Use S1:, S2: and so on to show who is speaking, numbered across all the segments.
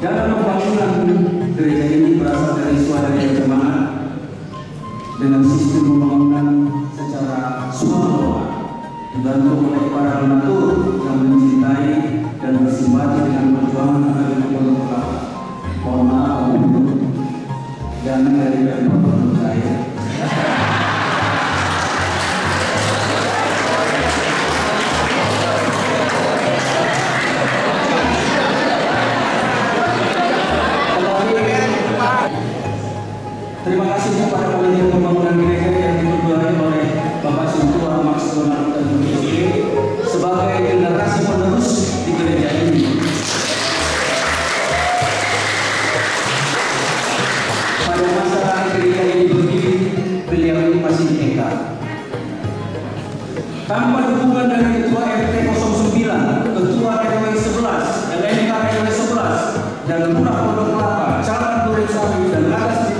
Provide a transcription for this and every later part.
S1: Dalam pembangunan gereja ini berasal dari suara jemaat dengan sistem pembangunan secara sukarela, dibantu oleh para donatur yang mencintai dan bersimpati dengan perjuangan agama Pondok Kelapa. Mohon maaf dan dari pembangunan saya. Terima kasih kepada panitia pembangunan gereja yang diketuai oleh Bapak Sintua Max Donald dan sebagai generasi penerus di gereja ini. Pada masa gereja ini berdiri, beliau ini masih TK. Tanpa dukungan dari Ketua RT 09, Ketua RW 11, LNK RW 11, dan Lurah Pondok Kelapa, Camat Duresari, dan atas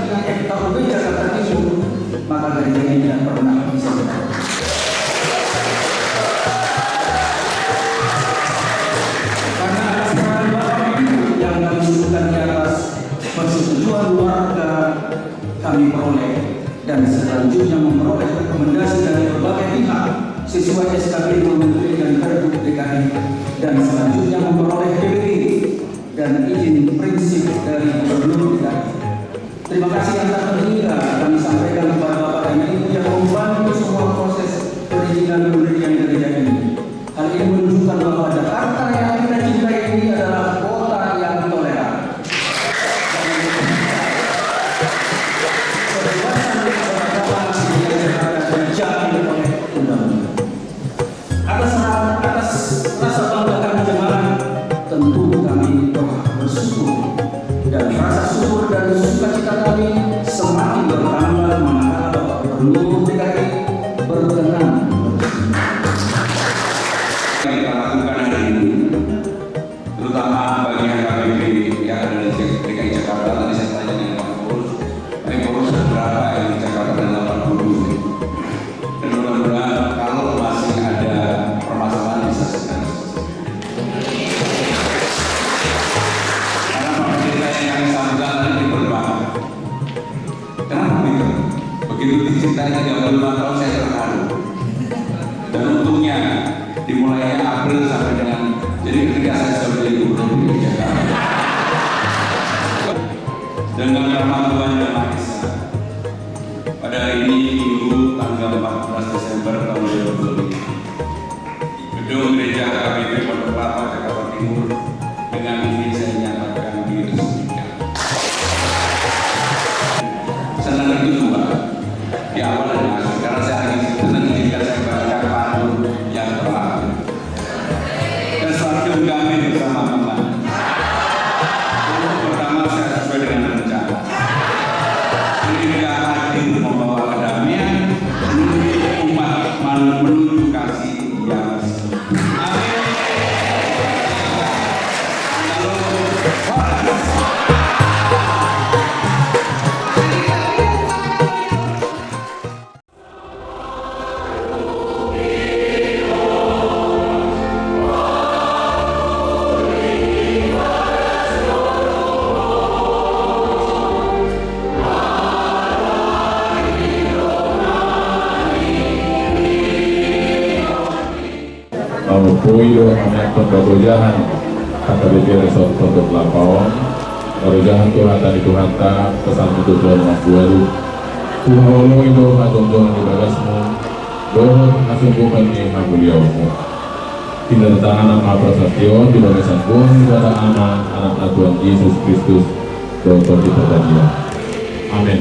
S1: KUB Jakarta Timur, maka gereja ini tidak pernah bisa berjalan. Karena atas peran Bapak Ibu yang kami sebutkan di atas, persetujuan warga kami peroleh dan selanjutnya memperoleh rekomendasi dari berbagai pihak sesuai SKB Menteri dan Pergub DKI dan selanjutnya memperoleh PBB dan izin prinsip dari Gubernur DKI. Terima kasih yang tak terhingga kami sampaikan kepada Bapak dan Ibu yang membantu semua proses perizinan pendirian gereja ini. Hal ini menunjukkan bahwa Jakarta yang kita cintai ini adalah kota yang toleran. Kebebasan beragama di Jakarta dijamin oleh undang-undang. Atas rasa bangga kami jemaat, tentu kami bersyukur. Dan rasa syukur dan sukacita kami semakin bertambah manakala Bapak Gubernur DKI berkenan.
S2: Kita lakukan hari ini, terutama bagi yang KPP yang ada di DKI Jakarta. Tadi saya tanya dengan Pak Pengurus berapa yang di Jakarta dan 80. Dan mudah-mudahan kalau masih ada permasalahan bisa segera. Yang sambutan tadi berdoa. Kenapa begitu? Begitu dicintai 35 tahun saya terharu. Dan untungnya dimulai April sampai dengan jadi ketika saya sudah menjadi gubernur di Jakarta. Dengan rahmat Tuhan yang Maha Esa. Pada hari ini Minggu tanggal 14 Desember tahun 2020. Gedung Gereja KPP Pondok Kelapa Jakarta Timur dengan ini saya nyatakan diresmikan. Senang itu juga di awal dan akhir karena saya lagi senang jika saya bacakan pantun yang terakhir. Dan selalu kami bersama teman. Pertama saya sesuai dengan rencana. Gereja hadir membawa kedamaian menuju umat menuju kasih yang amin.
S3: Puyo anak pembagojahan KPP Resort Pondok Kelapa, Barojahan Tuhan tadi Tuhan tak pesan tujuan Buaru, Tuhan itu majong-jongan di bagasmu, dohon asumbukan di hamuliamu. Tidak tangan nama prasatyo di bagasan pun kepada anak Tuhan Yesus Kristus, Dokter kita dia. Amin.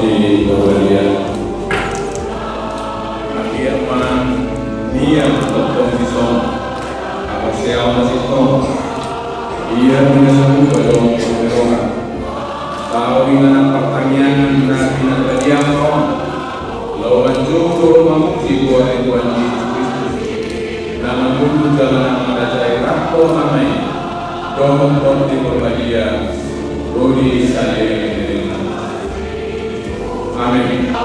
S3: di Norwegia. Akhirnya dia tetap bisa siapa sih kok? Ia menyebut bedong berdoa. Tahu dengan pertanyaan Nabi Nabi lawan joko memuji Tuhan Yesus Kristus. Nama guru jalan pada daerah ramai. Doa di berbahagia. Rodi saya. Amin.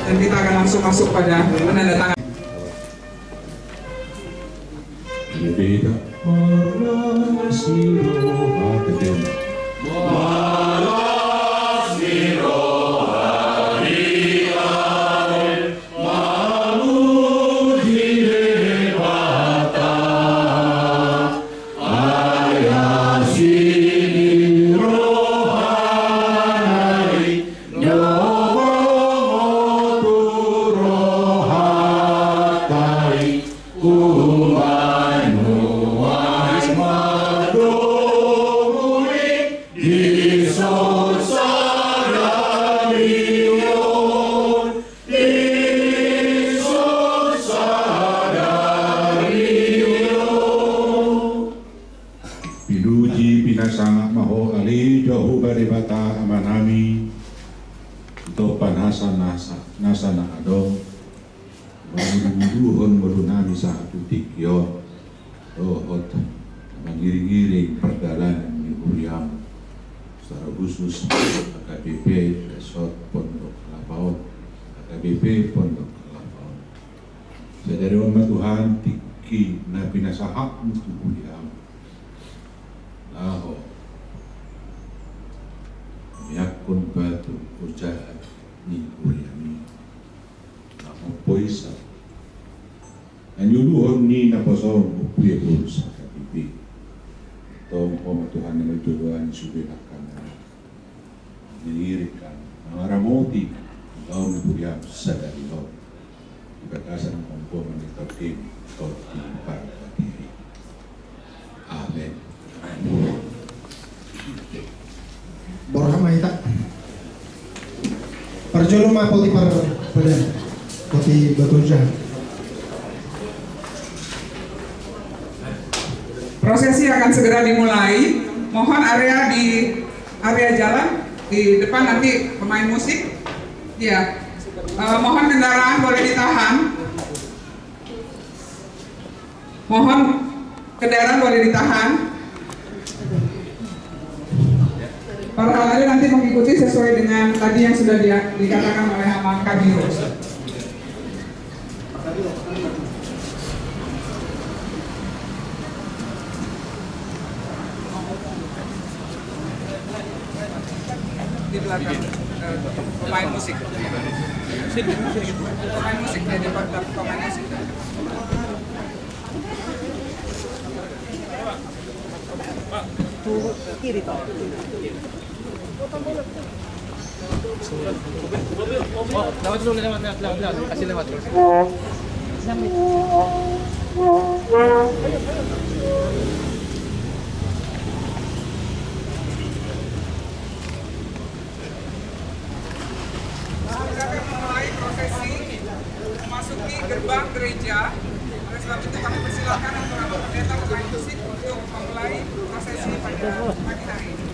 S4: dan kita akan langsung masuk pada penandatangan.
S3: Beda paras niroha kedem. Paras niroha rikane manuji dewata ayasini rohanai nyoba motu rohatai kumai nuai madumuri disosararion disosararion pinuji pinasanga maho ali jauh baribata amanami topan nasa adong Manuduhon merunami satu tikyo rohot mengiring-iring perjalanan di Uriam secara khusus AKBP Resort Pondok Kelapa, AKBP Pondok Kelapa. Sadari umat Tuhan tiki na pinasahak untuk Uriam laho yakun batu ujahat ni Uriami poisa anyuluhon ni naposong upuye pulsa kapipi tong poma Tuhan yang berjodohan subirakan dirikan nangaramoti gaun buriam sadari lo ibatasan ng pongpong ng itokim totim para patiri. Amen.
S5: Borham Aita Parjolo mapoti pada poti Batuja.
S4: Prosesi akan segera dimulai. Mohon area jalan di depan nanti pemain musik. Ya, mohon kendaraan boleh ditahan. Mohon kendaraan boleh ditahan. Para hadirin nanti mengikuti sesuai dengan tadi yang sudah dikatakan oleh Aman Kabiro. Di belakang pemain musik. Pemain musik di depan pemain musik.
S6: Kiri toh. Lewat dulu, lewat, kasih lewat terus.
S4: Akan memulai prosesi memasuki gerbang gereja. Oleh sebab itu kami persilakan untuk pendeta pemain musik untuk memulai prosesi pada pagi hari ini.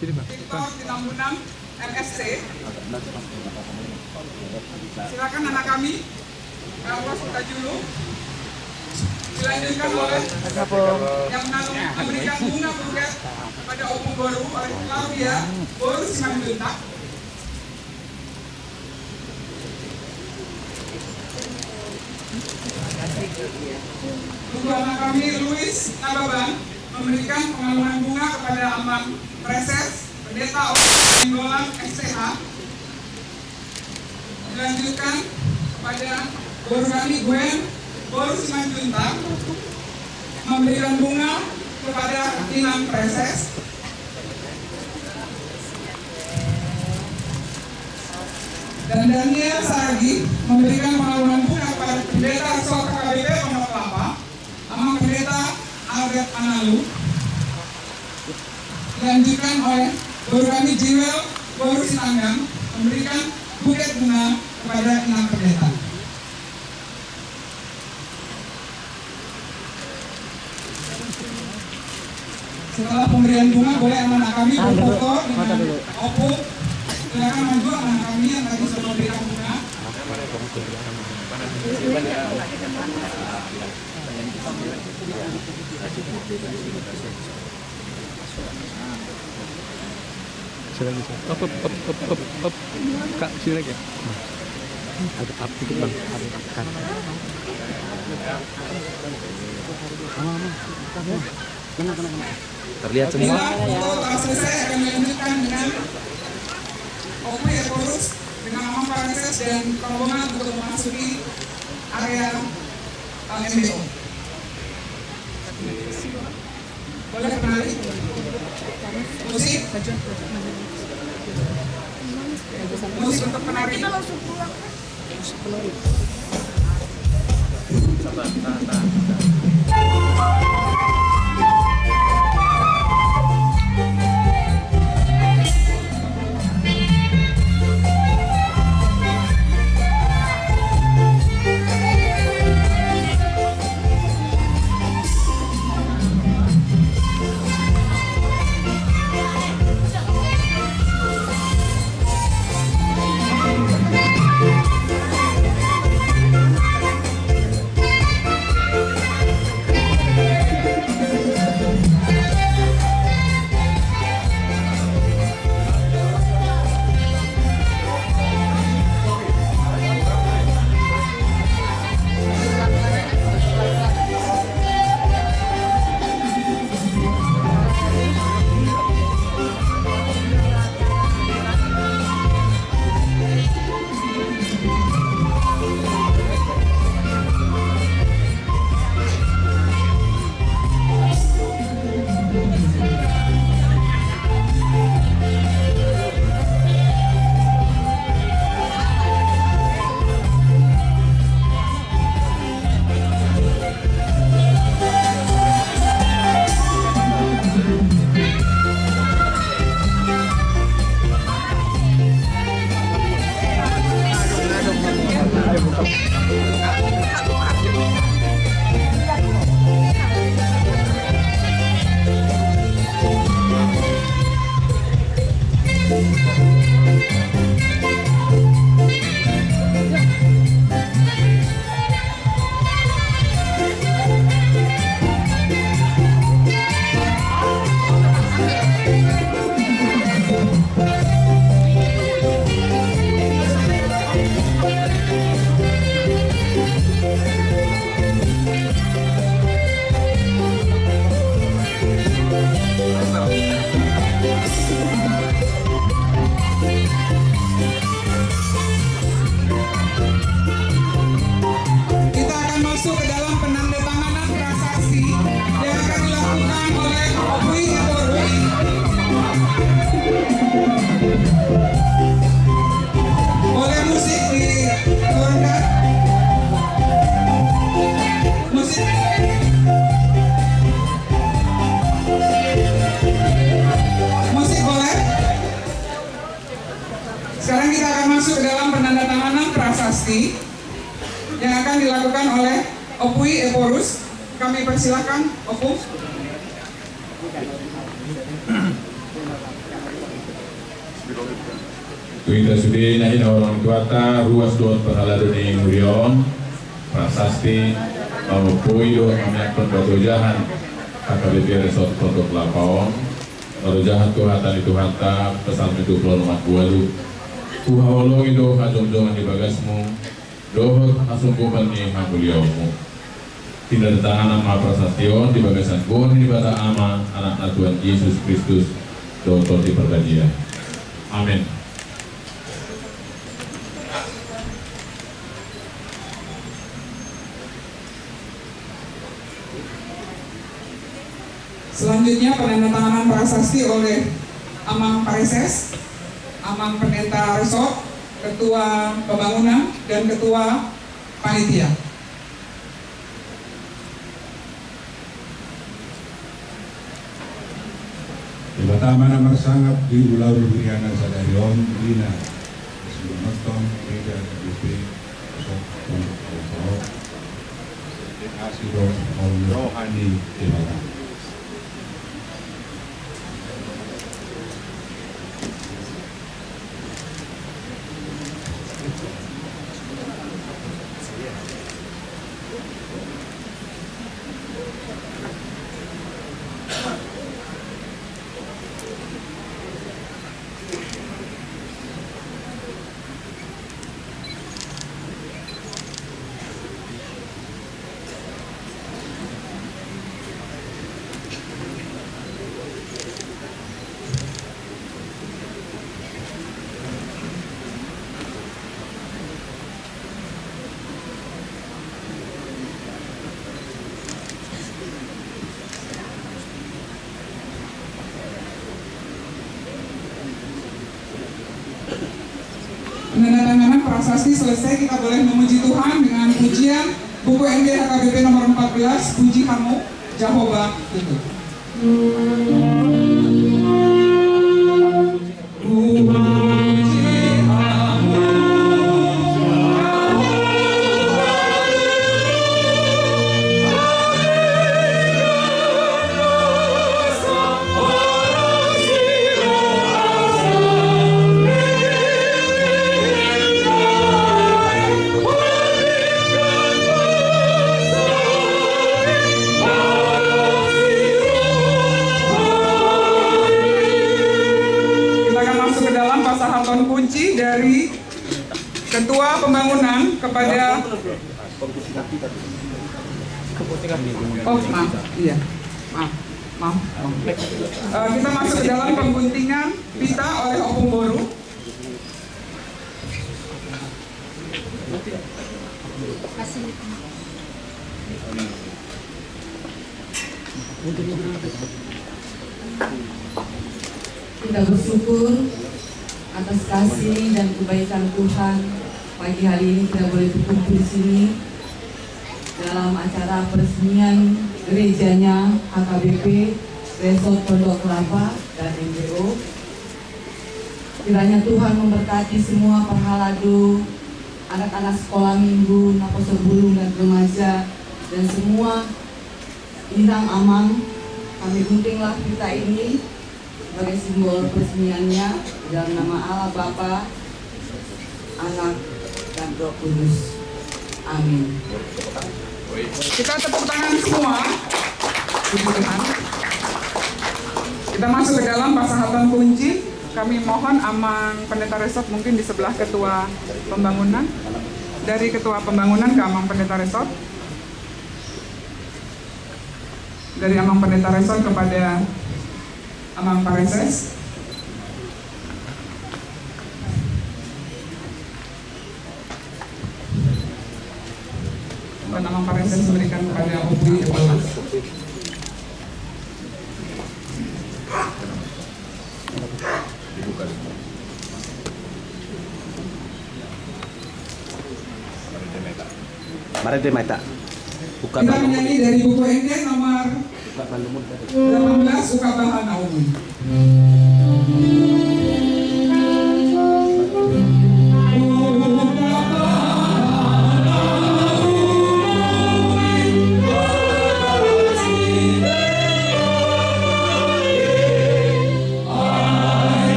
S4: Victor Tinambunan MSC. Silakan anak kami, Carlos Utajulu. Dilanjutkan oleh yang memberikan bunga buket kepada Opung Boru oleh Claudia Boru Simanjuntak. Untuk anak kami Luis Nababan memberikan pengaluman bunga kepada Amang Preses Pendeta Opung SCH. Dilanjutkan kepada Boru kami Gwen Boru Simanjuntak memberikan bunga kepada Inang Preses. Dan Daniel Saragi memberikan pengaluman bunga kepada Pendeta Sol KKBP Pondok Kelapa sama Pendeta Albert Analu. Dilanjutkan oleh Boru kami Jiwel Boru Sinanggang memberikan buket bunga kepada Inang Pendeta. Setelah pemberian bunga, boleh anak kami berfoto dengan Opung. Silakan maju anak kami yang tadi sudah memberikan bunga.
S6: Up. Kak, sini lagi. Agak up dikit bang. Terlihat semua.
S4: Foto selesai akan dilanjutkan dengan Opung Eporus dengan Amang Preses dan rombongan untuk memasuki area MBO. Boleh penari? Musik? Musik untuk penari. prasasti yang akan dilakukan oleh Opui Eporus. Kami persilakan Opung.
S3: Kuita sudah nahin orang kuata ruas doon pengaladuning Murion prasasti mamupui doon anak pembatujahan HKBP Resort Pondok Lapaong marujahan Tuhatan itu hanta pesan itu pulau nomor 2 kuhawalong itu kajong-jongan di bagasmu dohot asungkuman ni hamuliamu tidak tangan nama prasastion di bagasan bon di bata ama anak Tuhan Yesus Kristus dohot di pergajian. Amin.
S4: Selanjutnya penandatanganan prasasti oleh Amang Parises, Amang Pendeta Resort, Ketua Pembangunan, dan Ketua Panitia.
S7: Di Batama nomor sangat di Ulau Rubiana Sadarion, Dina, sebelum nonton, Gereja KBP, Resort Pondok Lapaong, Asido, Rohani, di Batama.
S4: Penandatanganan prasasti selesai, kita boleh memuji Tuhan dengan pujian buku ND HKBP nomor 14, Puji Kamu, Jehovah itu. Kunci dari Ketua Pembangunan kepada maaf. Kita masuk ke dalam pengguntingan pita oleh Opung Boru.
S8: Kita bersyukur atas kasih dan kebaikan Tuhan. Pagi hari ini kita boleh berkumpul di sini dalam acara peresmian gerejanya HKBP Resort Pondok Kelapa dan MBO. Kiranya Tuhan memberkati semua perhaladu, anak-anak sekolah minggu, Naposor Bulung dan remaja, dan semua inang amang. Kami guntinglah kita ini sebagai simbol peresmiannya dalam nama Allah Bapa, Anak, dan Roh Kudus. Amin.
S4: Kita tepuk tangan semua. Kita masuk ke dalam pasahatan kunci. Kami mohon Amang Pendeta Resort mungkin di sebelah Ketua Pembangunan. Dari Ketua Pembangunan ke Amang Pendeta Resort. Dari Amang Pendeta Resort kepada Amang Parises. Dan Amang Parises memberikan kepada Opri Evalas.
S6: Mari Meta. Bukan
S4: Kita menyanyi dari buku ND nomor 18 Ukabahan Naomi.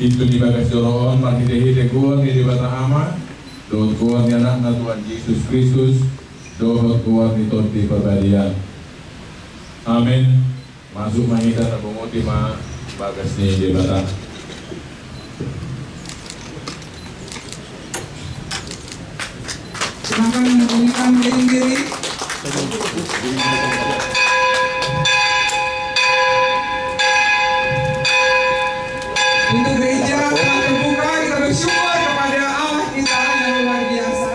S3: Itu di bagas joroon marhide kuat di bata ama. Doa kuat di anak Tuhan Yesus Kristus. Doa kuat di torti perbadian. Amin. Masuk mahita na bumuti ma bagas ni di bata.
S4: Silakan membunyikan keliling diri. Untuk gereja telah terbuka, kita bersyukur kepada Allah kita yang luar biasa.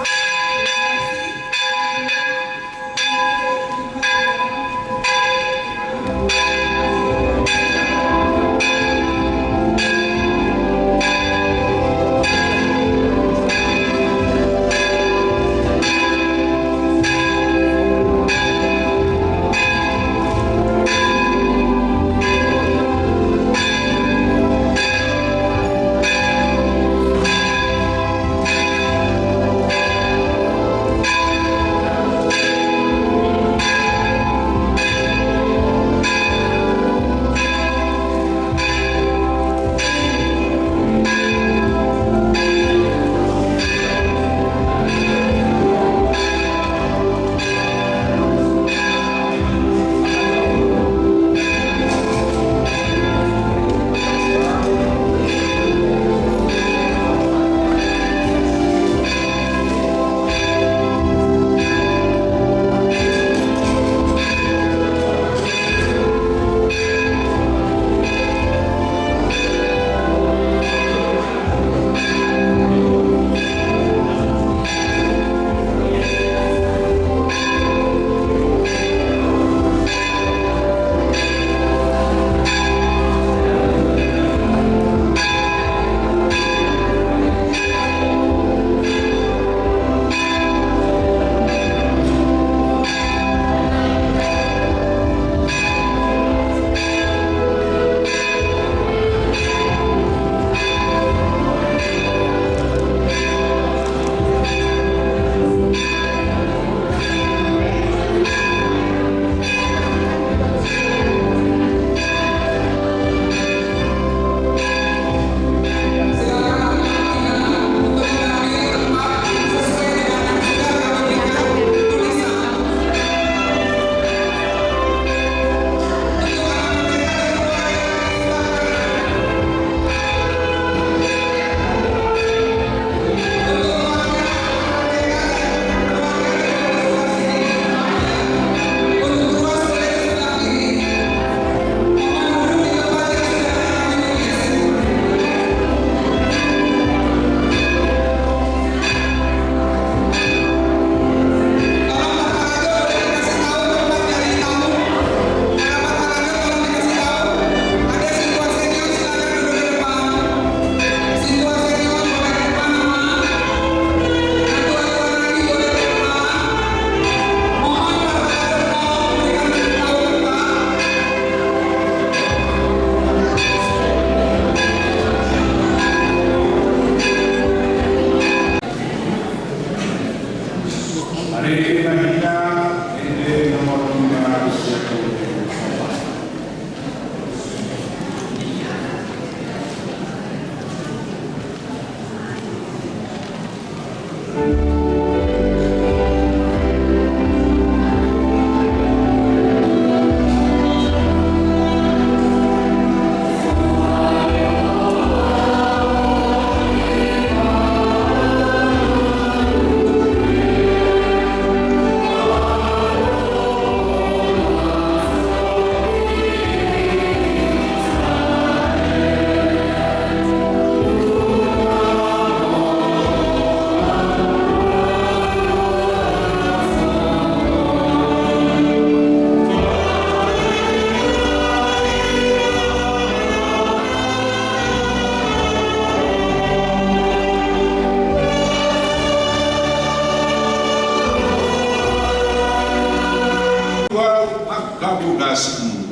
S7: kasmu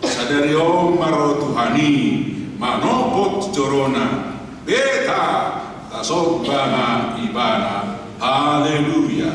S7: sadario maro Tuhani manopot jorona beta tasobama ibana. Haleluya.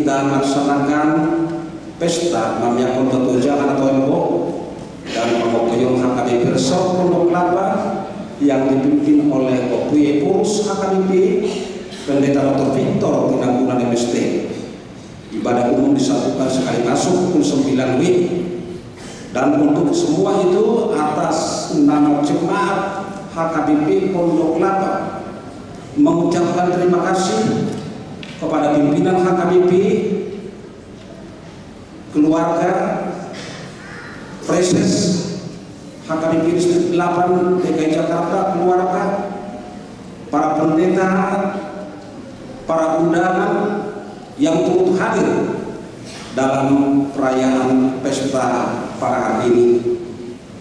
S1: kita melaksanakan pesta namanya Kontotoja atau Embok dan Pengokeyong HKBP Resort Pondok Kelapa yang dipimpin oleh Opuye Purus HKBP, Pendeta Dr. Victor Tinanggulan MST. Ibadah umum disatukan sekali masuk pukul 9 WIB. Dan untuk semua itu atas nama jemaat HKBP Pondok Kelapa mengucapkan terima kasih kepada pimpinan HKBP, keluarga, Preses HKBP Distrik 8 DKI Jakarta, keluarga, para pendeta, para undangan yang turut hadir dalam perayaan pesta pada hari ini.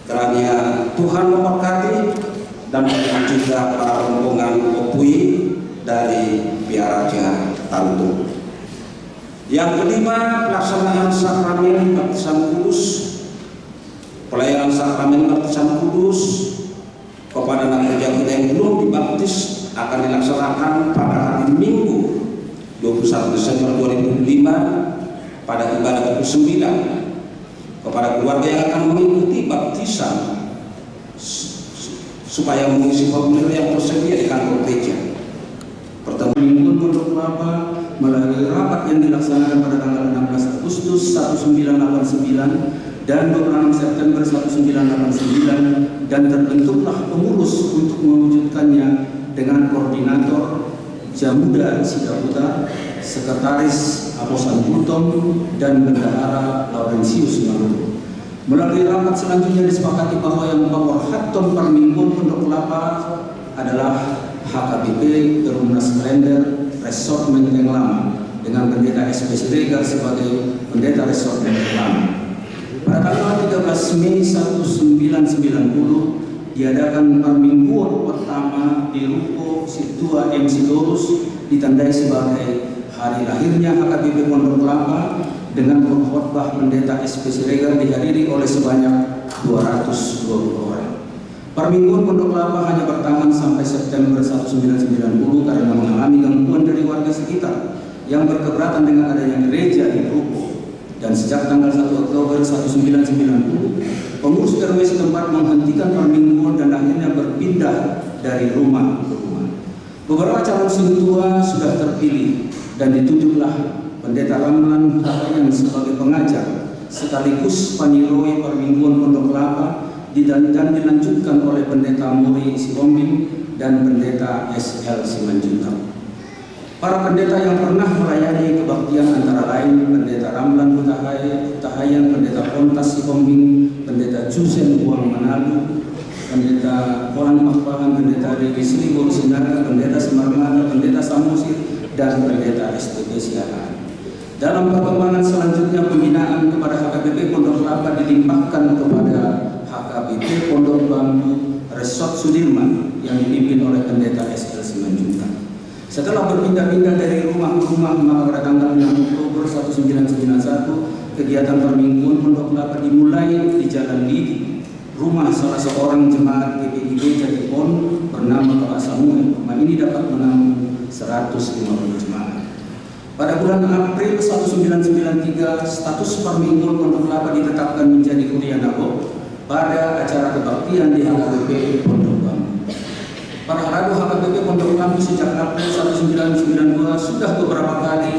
S1: Kiranya Tuhan memberkati dan juga para rombongan Opui dari Biaraja Tantu. Yang kelima, pelaksanaan sakramen baptisan kudus. Pelayanan sakramen baptisan kudus kepada anak gereja kita yang belum dibaptis akan dilaksanakan pada hari Minggu 21 Desember 2005 pada ibadah pukul 9 kepada keluarga yang akan mengikuti baptisan supaya mengisi formulir yang tersedia di kantor gereja. Pertemuan Minggu Pondok Kelapa melalui rapat yang dilaksanakan pada tanggal 16 Agustus 1989 dan 26 September 1989 dan terbentuklah pengurus untuk mewujudkannya dengan koordinator Jamuda Sidaputa, sekretaris Aposan Butom dan bendahara Laurentius Maluku. Melalui rapat selanjutnya disepakati bahwa yang membawa Haton Parminggon Pondok Kelapa adalah HKBP Gerumnas Klender Resort Menteng Lama dengan pendeta SP Siregar sebagai pendeta Resort Menteng Lama. Pada tanggal 13 Mei 1990 diadakan Parminggon pertama di Ruko Situa M. Sidorus ditandai sebagai hari lahirnya HKBP Pondok Kelapa dengan pengkhotbah pendeta SP Siregar dihadiri oleh sebanyak 220 orang. Parminggon Pondok Kelapa hanya bertahan sampai September 1990 karena mengalami gangguan dari warga sekitar yang berkeberatan dengan adanya gereja di Ruko. Dan sejak tanggal 1 Oktober 1990, pengurus RW setempat menghentikan Parminggon dan akhirnya berpindah dari rumah ke rumah. Beberapa calon sintua sudah terpilih dan ditunjuklah Pendeta Ramlan Hutahayan sebagai pengajar sekaligus paniroi Parminggon Pondok Kelapa dan dilanjutkan oleh Pendeta Muri Sihombing dan Pendeta SL Simanjuntak. Para pendeta yang pernah melayani kebaktian antara lain Pendeta Ramlan Hutahayan, Pendeta Pontas Sihombing, Pendeta Jusen Buang Manado, Pendeta Kolan Makpahan, Pendeta Dewi Sri Guru Sinaga, Pendeta Semarmada, Pendeta Samosir, dan Pendeta STP Siahaan. Dalam perkembangan selanjutnya pembinaan kepada HKBP Pondok Kelapa dilimpahkan kepada HKBP Pondok Bambu Resort Sudirman yang dipimpin oleh Pendeta SL Simanjuntak. Setelah berpindah-pindah dari rumah ke rumah, maka pada tanggal 6 Oktober 1991 kegiatan Parminggon Pondok Kelapa dimulai di Jalan Lidi, rumah salah seorang jemaat GPIB Jatipon bernama Pak Samuel. Rumah ini dapat menampung 150 jemaat. Pada bulan April 1993, status Parminggon Pondok Kelapa ditetapkan menjadi kuliah nabo pada acara kebaktian di HKBP Pondok Bambu. Para radu HKBP Pondok Bambu sejak April 1992 sudah beberapa kali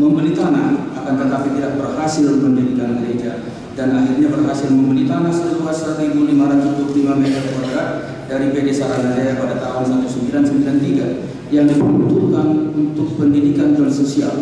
S1: membeli tanah, akan tetapi tidak berhasil mendirikan gereja dan akhirnya berhasil membeli tanah seluas 1.525 meter kuadrat dari PD Saranajaya pada tahun 1993 yang diperuntukkan untuk pendidikan dan sosial.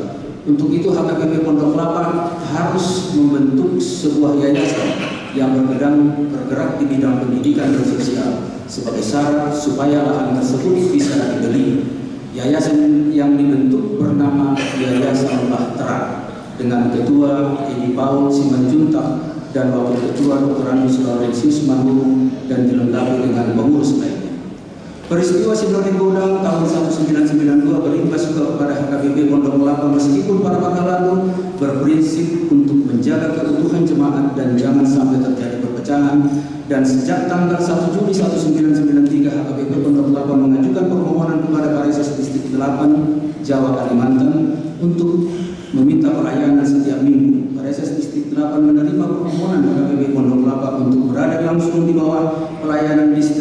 S1: Untuk itu HKBP Pondok Kelapa harus membentuk sebuah yayasan yang bergerak di bidang pendidikan dan sosial sebagai syarat supaya lahan tersebut bisa dibeli. Yayasan yang dibentuk bernama Yayasan Bahtera dengan Ketua Edi Paul Simanjuntak dan Wakil Ketua Dr. Anus Laurentius Maluku dan dilengkapi dengan pengurus lainnya. Peristiwa Sidori Godang tahun 1992 berimbas juga kepada HKBP Pondok Kelapa meskipun para pakar lalu berprinsip untuk menjaga keutuhan jemaat dan jangan sampai terjadi perpecahan. Dan sejak tanggal 1 Juli 1993 HKBP Pondok Kelapa mengajukan permohonan kepada Parises Distrik 8 Jawa Kalimantan untuk meminta pelayanan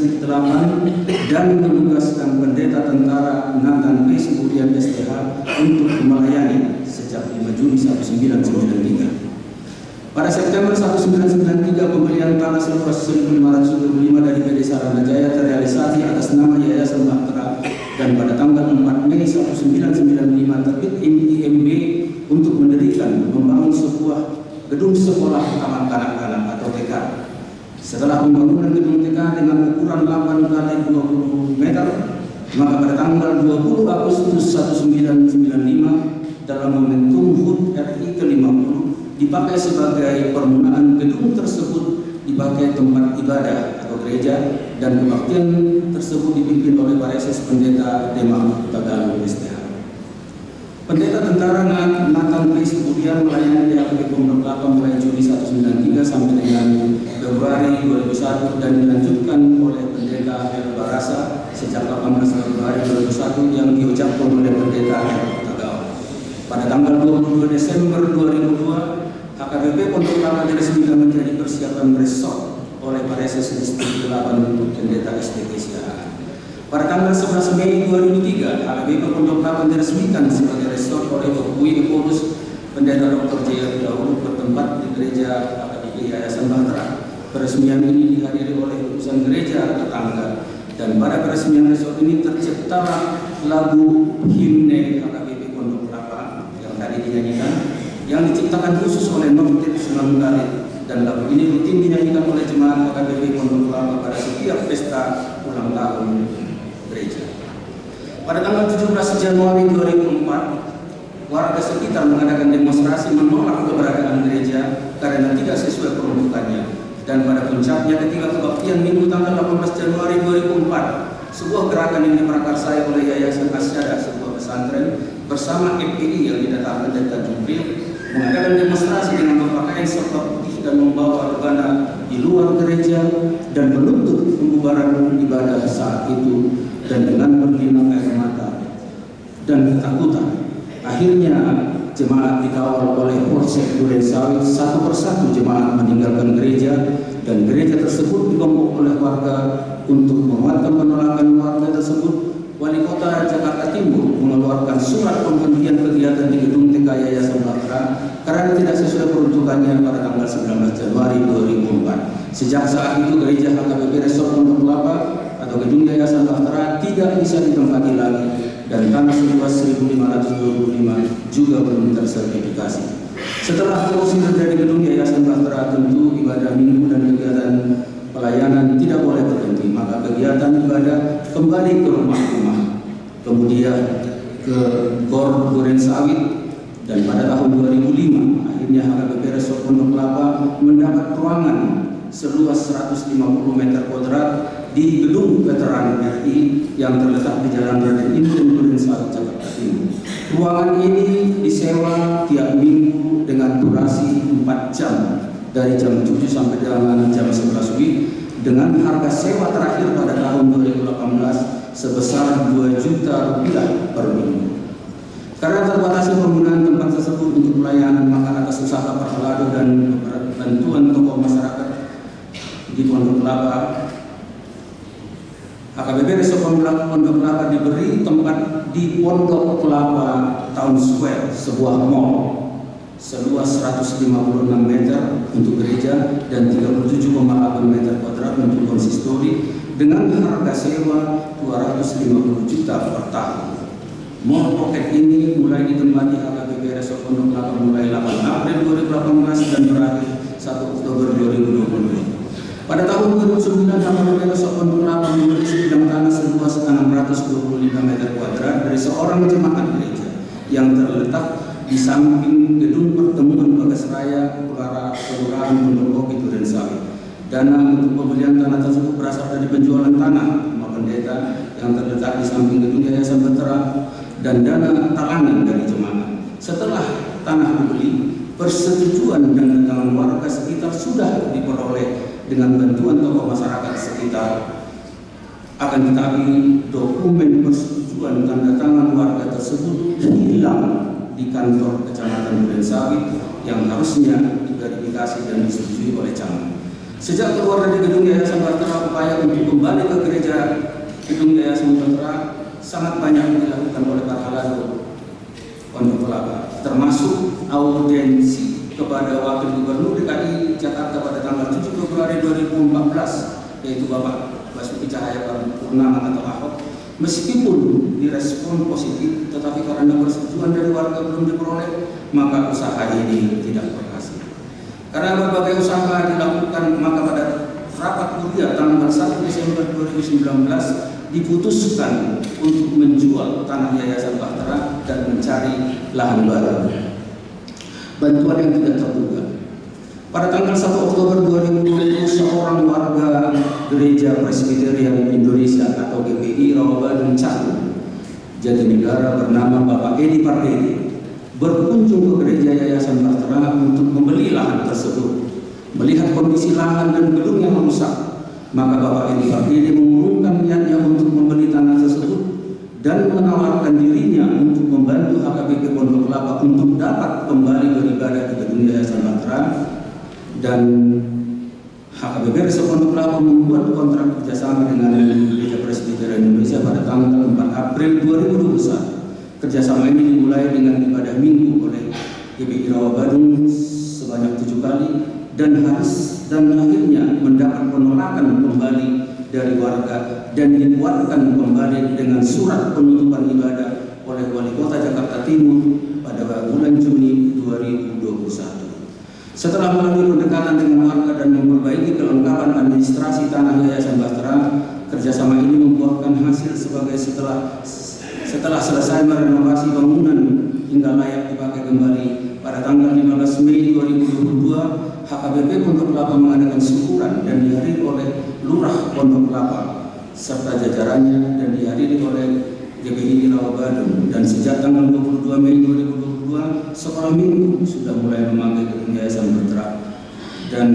S1: Distrik 8 dan menugaskan pendeta tentara Nathan P. Siburian STH untuk melayani sejak 5 Juni 1993. Pada September 1993, pembelian tanah seluas 1.525 dari PD Saranajaya terrealisasi atas nama Yayasan Bahtera, dan pada tanggal 4 Mei 1995 terbit IMB untuk mendirikan membangun sebuah gedung sekolah taman kanak-kanak atau TK. Setelah pembangunan gedung TK dengan ukuran 8 kali 20 meter, maka pada tanggal 20 Agustus 1995 dalam momentum HUT RI ke-50 dipakai sebagai permulaan gedung tersebut dipakai tempat ibadah atau gereja, dan kebaktian tersebut dipimpin oleh Pareses Pendeta Demam Tagalog STH. Pendeta tentara Nathan P. Siburian melayani di AKP Pondok Kelapa mulai Juli 1993 sampai dengan Februari 2001 dan dilanjutkan oleh Pendeta El Barasa sejak 18 Februari 2001 yang diucapkan oleh Pendeta El Tagalog. Pada tanggal 22 Desember 2002, HKBP Pondok Kelapa diresmikan menjadi persiapan resort oleh Pareses Distrik 8 untuk Pendeta SDK Siahaan. Pada tanggal 11 Mei 2003, HKBP Pondok Kelapa diresmikan sebagai resort oleh Bukui Epolus Pendeta Dr. J.R. Daud bertempat di Gereja HKBP Yayasan Bahtera. Peresmian ini dihadiri oleh utusan gereja tetangga, dan pada peresmian resort ini terciptalah lagu himne HKBP Pondok Kelapa yang tadi dinyanyikan, yang diciptakan khusus oleh Noktit Sunan Kali, dan lagu ini rutin dinyanyikan oleh jemaat HKBP Pondok Kelapa pada setiap pesta ulang tahun gereja. Pada tanggal 17 Januari 2004, warga sekitar mengadakan demonstrasi menolak keberadaan gereja karena tidak sesuai peruntukannya, dan pada puncaknya ketika kebaktian Minggu tanggal 18 Januari 2004, sebuah gerakan yang diprakarsai oleh Yayasan Asyada, sebuah pesantren, bersama FPI yang didatangkan dari Tanjung Priok, mengadakan demonstrasi dengan berpakaian serba putih dan membawa rebana di luar gereja dan menuntut pembubaran ibadah saat itu, dan dengan berlinang air mata dan ketakutan. Akhirnya jemaat dikawal oleh Polsek Durensawit, satu persatu jemaat meninggalkan gereja, dan gereja tersebut dibongkar oleh warga. Untuk menguatkan penolakan warga tersebut, Wali Kota Jakarta Timur mengeluarkan surat pemberhentian kegiatan di gedung TK Yayasan Bahtera karena tidak sesuai peruntukannya pada tanggal 19 Januari 2004. Sejak saat itu gereja HKBP Resort Pondok Kelapa atau gedung Yayasan Bahtera tidak bisa ditempati lagi, dan tanah seluas 1.525 juga belum tersertifikasi. Setelah terusir dari gedung Yayasan Bahtera, tentu ibadah minggu dan kegiatan pelayanan tidak boleh berhenti, maka kegiatan ibadah kembali ke rumah-rumah, kemudian ke Gor Durensawit, dan pada tahun 2005 akhirnya HKBP Resort Pondok Kelapa mendapat ruangan seluas 150 meter kuadrat di gedung Veteran RI yang terletak di Jalan Raden Inten Durensawit, Jakarta Timur. Ruangan ini disewa tiap minggu dengan durasi 4 jam dari jam 7 sampai dengan jam 11 WIB, dengan harga sewa terakhir pada tahun 2018 sebesar Rp2 juta per minggu. Karena terbatasnya penggunaan tempat tersebut untuk pelayanan, maka atas usaha Parhalado dan bantuan tokoh masyarakat di Pondok Kelapa, HKBP Resort Pondok Kelapa diberi tempat di Pondok Kelapa Town Square, sebuah mall seluas 156 meter untuk gereja dan 37,8 meter kuadrat untuk konsistori, dengan harga sewa 250 juta per tahun. Mall Pocket ini mulai ditempati HKBP Resort Pondok Kelapa mulai 8 April 2018 dan berakhir 1 Oktober 2020. Pada tahun 2009, HKBP Resort Pondok Kelapa membeli sebidang tanah seluas 625 meter kuadrat dari seorang jemaat gereja yang terletak di samping gedung pertemuan Bagas Raya Kelurahan Pondok Kopi Durensawit. Dana untuk pembelian tanah tersebut berasal dari penjualan tanah rumah pendeta yang terletak di samping gedung Yayasan Bahtera dan dana talangan dari jemaat. Setelah tanah dibeli, persetujuan dan datangan warga sekitar sudah diperoleh dengan bantuan tokoh masyarakat sekitar. Akan tetapi dokumen persetujuan tanda tangan warga tersebut hilang di kantor Kecamatan Durensawit yang harusnya diverifikasi dan disetujui oleh camat. Sejak keluar dari gedung Yayasan Bahtera, upaya untuk kembali ke gereja gedung Yayasan Bahtera sangat banyak dilakukan oleh para halado Pondok Kelapa, termasuk audiensi kepada Wakil Gubernur DKI Jakarta pada tanggal 7 Februari 2014, yaitu Bapak Basuki Cahayapurnama atau Ahok. Meskipun direspon positif, tetapi karena persetujuan dari warga belum diperoleh, maka usaha ini tidak berhasil. Karena berbagai usaha dilakukan, maka pada rapat kuliah tanggal 1 Desember 2019 diputuskan untuk menjual tanah Yayasan Bahtera dan mencari lahan baru. Bantuan yang tidak terduga. Pada tanggal 1 Oktober 2020, seorang warga Gereja Presbyterian Indonesia atau GPI Rawabadung Cakung, Jatinegara bernama Bapak Edi Pardede berkunjung ke gereja Yayasan Bahtera untuk membeli lahan tersebut. Melihat kondisi lahan dan gedung yang rusak, maka Bapak Edi Pardede mengurungkan niatnya untuk membeli tanah tersebut dan menawarkan dirinya untuk membantu HKBP Pondok Kelapa untuk dapat kembali beribadah di gedung Yayasan Bahtera. Dan HKBP Resort Pondok Kelapa membuat kontrak kerjasama dengan Gereja Presbyterian Indonesia pada tanggal 4 April 2021. Kerjasama ini dimulai dengan ibadah minggu oleh GPI Rawabadung sebanyak 7 kali dan akhirnya mendapat penolakan kembali dari warga dan dikuatkan kembali dengan surat penutupan ibadah oleh Wali Kota Jakarta Timur pada bulan Juni 2021. Setelah melalui pendekatan dengan warga dan memperbaiki kelengkapan administrasi tanah Yayasan Bahtera, kerjasama ini membuahkan hasil sebagai setelah selesai merenovasi bangunan hingga layak dipakai kembali. Pada tanggal 15 Mei 2022, HKBP Pondok Kelapa mengadakan syukuran dan dihadiri oleh Lurah Pondok Kelapa serta jajarannya dan dihadiri oleh GPI Rawabadung. Dan sejak tanggal 22 Mei 2022, sekolah minggu sudah mulai memakai gedung Yayasan Bahtera. Dan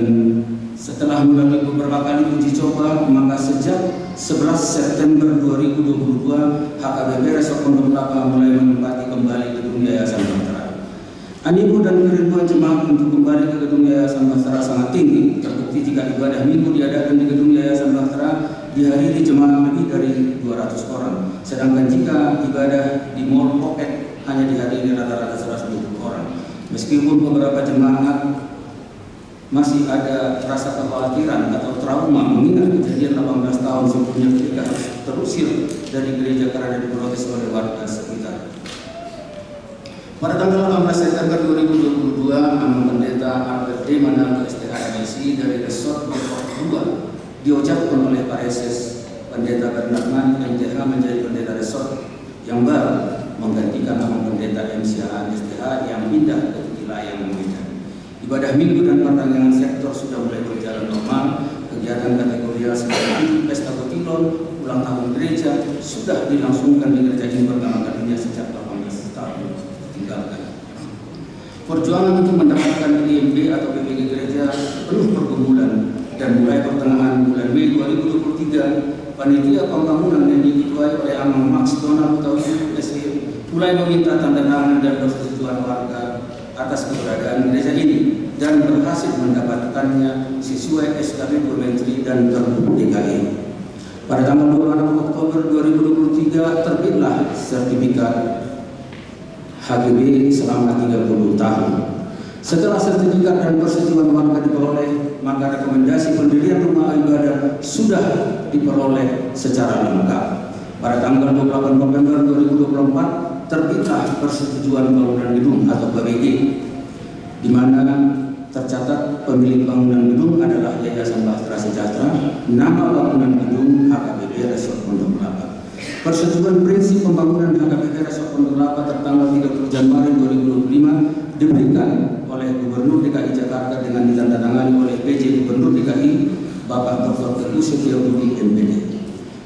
S1: setelah melalui beberapa kali uji coba, maka sejak 11 September 2022, HKBP Resort Pondok Kelapa mulai menempati kembali gedung Yayasan Bahtera. Animo dan kerinduan jemaat untuk kembali ke gedung Yayasan Bahtera sangat tinggi. Terbukti jika ibadah minggu diadakan di gedung Yayasan Bahtera dihadiri jemaat lebih dari 200 orang. Sedangkan jika ibadah di Mall Pocket hanya dihadiri rata-rata 120 orang. Meskipun beberapa jemaat masih ada rasa kekhawatiran atau trauma mengingat kejadian 18 tahun sebelumnya ketika harus terusir dari gereja karena diprotes oleh warga sekitar. Pada tanggal 18 September 2022, Amang Pendeta Albert D. Manado STHMSI dari Resort Depok 2 diucapkan oleh Pareses Pendeta Bernard Mani MTH menjadi pendeta resort yang baru, menggantikan Amang Pendeta MCH STH yang pindah ke wilayah Medan. Ibadah minggu dan pertandingan sektor sudah mulai berjalan normal. Kegiatan kategorial seperti pesta kotilon, ulang tahun gereja sudah dilangsungkan di gereja ini pertama kalinya sejak 18 tahun ditinggalkan. Perjuangan untuk mendapatkan IMB atau BPG gereja penuh pergumulan dan mulai pertengahan bulan Mei 2023, panitia pembangunan yang diketuai oleh Amang Max Donald Utawi SE mulai meminta tanda tangan dan persetujuan warga atas keberadaan gereja ini dan berhasil mendapatkannya sesuai SKB Menteri dan Pergub DKI. Pada tanggal 26 Oktober 2023 terbitlah sertifikat HGB selama 30 tahun. Setelah sertifikat dan persetujuan warga diperoleh, maka rekomendasi pendirian rumah ibadah sudah diperoleh secara lengkap. Pada tanggal 28 November 2024 terbitlah persetujuan bangunan gedung atau PBG, di mana tercatat pemilik bangunan gedung adalah Yayasan Bahtera Sejahtera, nama bangunan gedung HKBP Resort Pondok Kelapa. Persetujuan prinsip pembangunan HKBP Resort Pondok Kelapa tertanggal 30 Januari 2025 diberikan oleh Gubernur DKI Jakarta dengan ditandatangani oleh PJ Gubernur DKI Bapak Dr. Teguh Setiabudi MPD.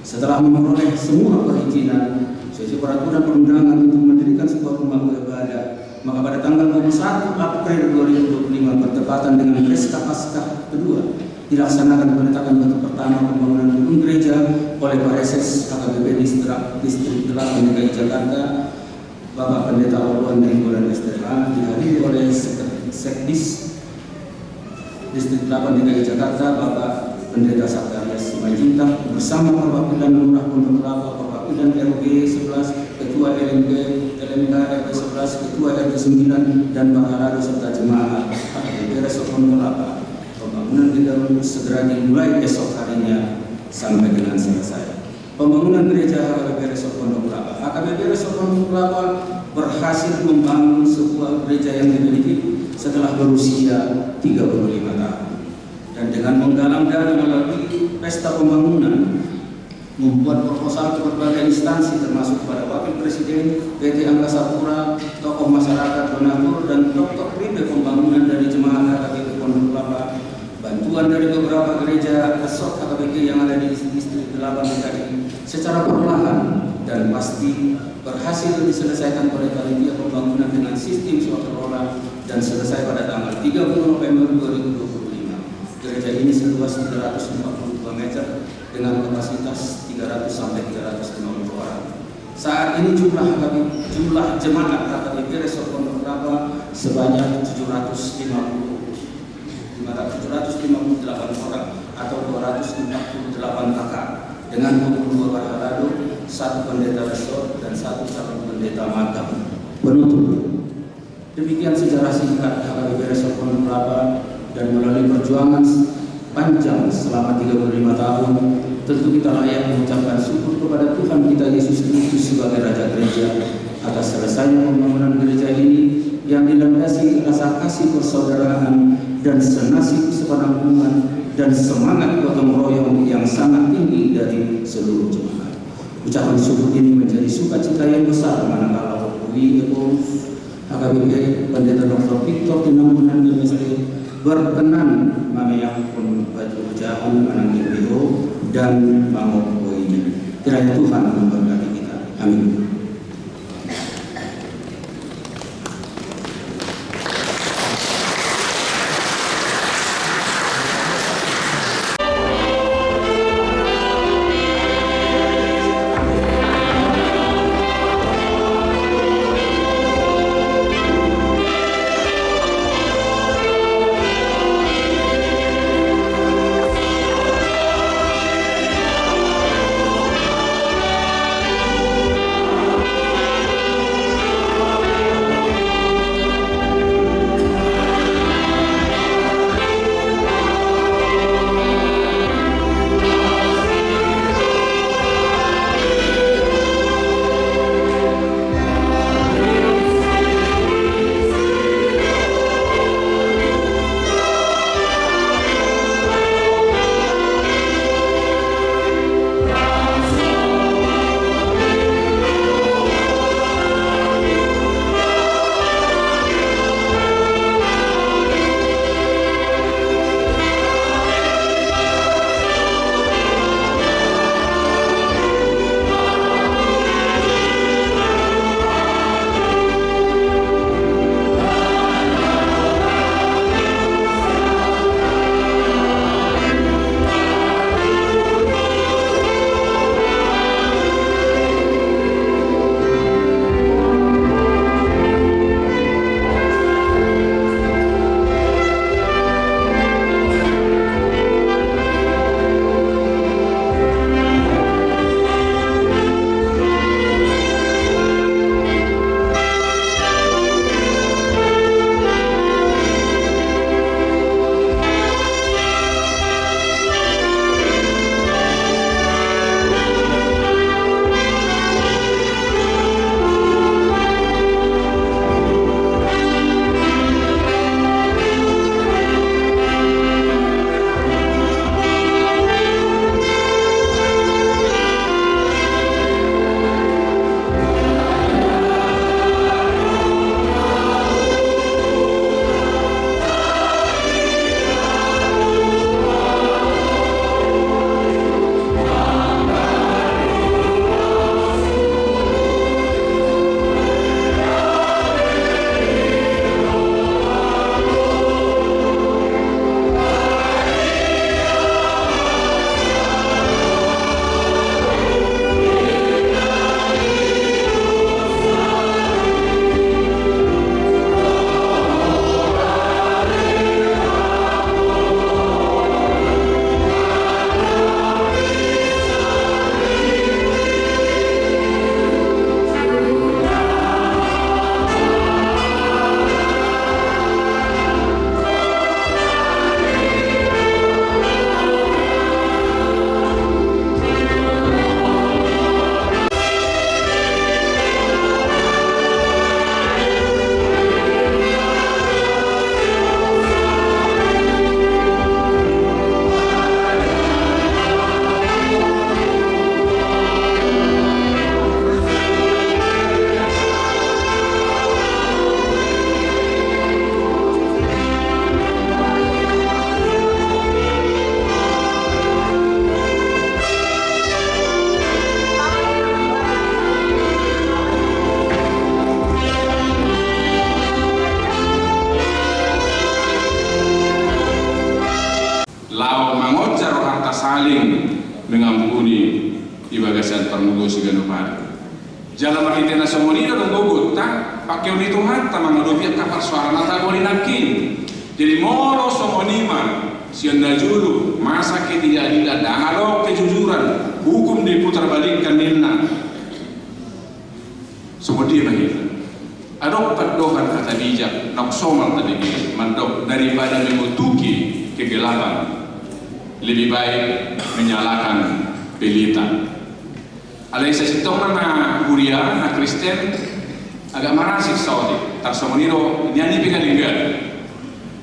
S1: Setelah memperoleh semua perizinan sesuai peraturan perundangan untuk mendirikan sebuah rumah ibadah, maka pada tanggal 21 April 2025 bertepatan dengan Pasca Paskah kedua dilaksanakan peletakan batu pertama pembangunan gedung gereja oleh Pareses HKBP Distrik 8 DKI Jakarta, Bapak Pendeta Waluan Nainggolan STH, dihadiri oleh Sekdis Distrik 8 DKI Jakarta, Bapak Pendeta Sakarias Simanjuntak bersama perwakilan Lurah Pondok Kelapa, perwakilan RW 11, Ketua LMK RW 11, Ketua RT 9 dan Bahalado serta jemaat HKBP Resort Pondok Kelapa. Pembangunan gedung segera dimulai esok harinya sampai dengan selesai. Pembangunan gereja HKBP Resort Pondok Kelapa. HKBP Resort Pondok Kelapa berhasil membangun sebuah gereja yang dimiliki setelah berusia 35 tahun. Dan dengan menggalang dana melalui pesta pembangunan, membuat proposal ke berbagai instansi termasuk kepada Wakil Presiden, PT Angkasa Pura, tokoh masyarakat, donatur, dan dokter pribe pembangunan dari jemaat HKBP Pondok Kelapa, bantuan dari beberapa gereja resort HKBP yang ada di distrik 8 DKI secara perlahan dan pasti berhasil diselesaikan oleh panitia pembangunan dengan sistem swakelola dan selesai pada tanggal 30 November 2025. Gereja ini seluas 352 meter dengan kapasitas 300 sampai 350 orang. Saat ini jumlah jemaat HKBP Resort Pondok Kelapa sebanyak 758 orang atau 248 kakak dengan 22 Bahalado, 1 pendeta resort dan 1 calon pendeta makam. Penutup. Demikian sejarah singkat HKBP Resort Pondok Kelapa, dan melalui perjuangan panjang selama 35 tahun, tentu kita layak mengucapkan syukur kepada Tuhan kita Yesus Kristus sebagai Raja Gereja atas selesainya pembangunan gereja ini yang dilandasi rasa kasih persaudaraan dan senasib sepenanggungan dan semangat gotong royong yang sangat tinggi dari seluruh jemaat. Ucapan syukur ini menjadi sukacita yang besar manakala Wakil HKBP Pendeta Dr. Victor Tinambunan Demestre berkenan memayang pun baju jahan menanggung biro dan mangok poinya. Kiranya Tuhan memberkati kita. Amin.
S2: di bagasan permugo siganupari. Jalan makitena semonina dong gogot tak pakai uni Tuhan tamang adobiak kapal suara nata golinakin. Jadi moro somonima sianda julu masa ke tidak adil ada kejujuran hukum diputar balikkan nilna. Seperti begitu. Adok padohan kata bijak nak somal tadi mandok daripada mengutuki kegelapan lebih baik menyalakan pelita. Alai sesitong na Huria na Kristen agak marasik saudi tar somoniro nyanyi pingalinggan.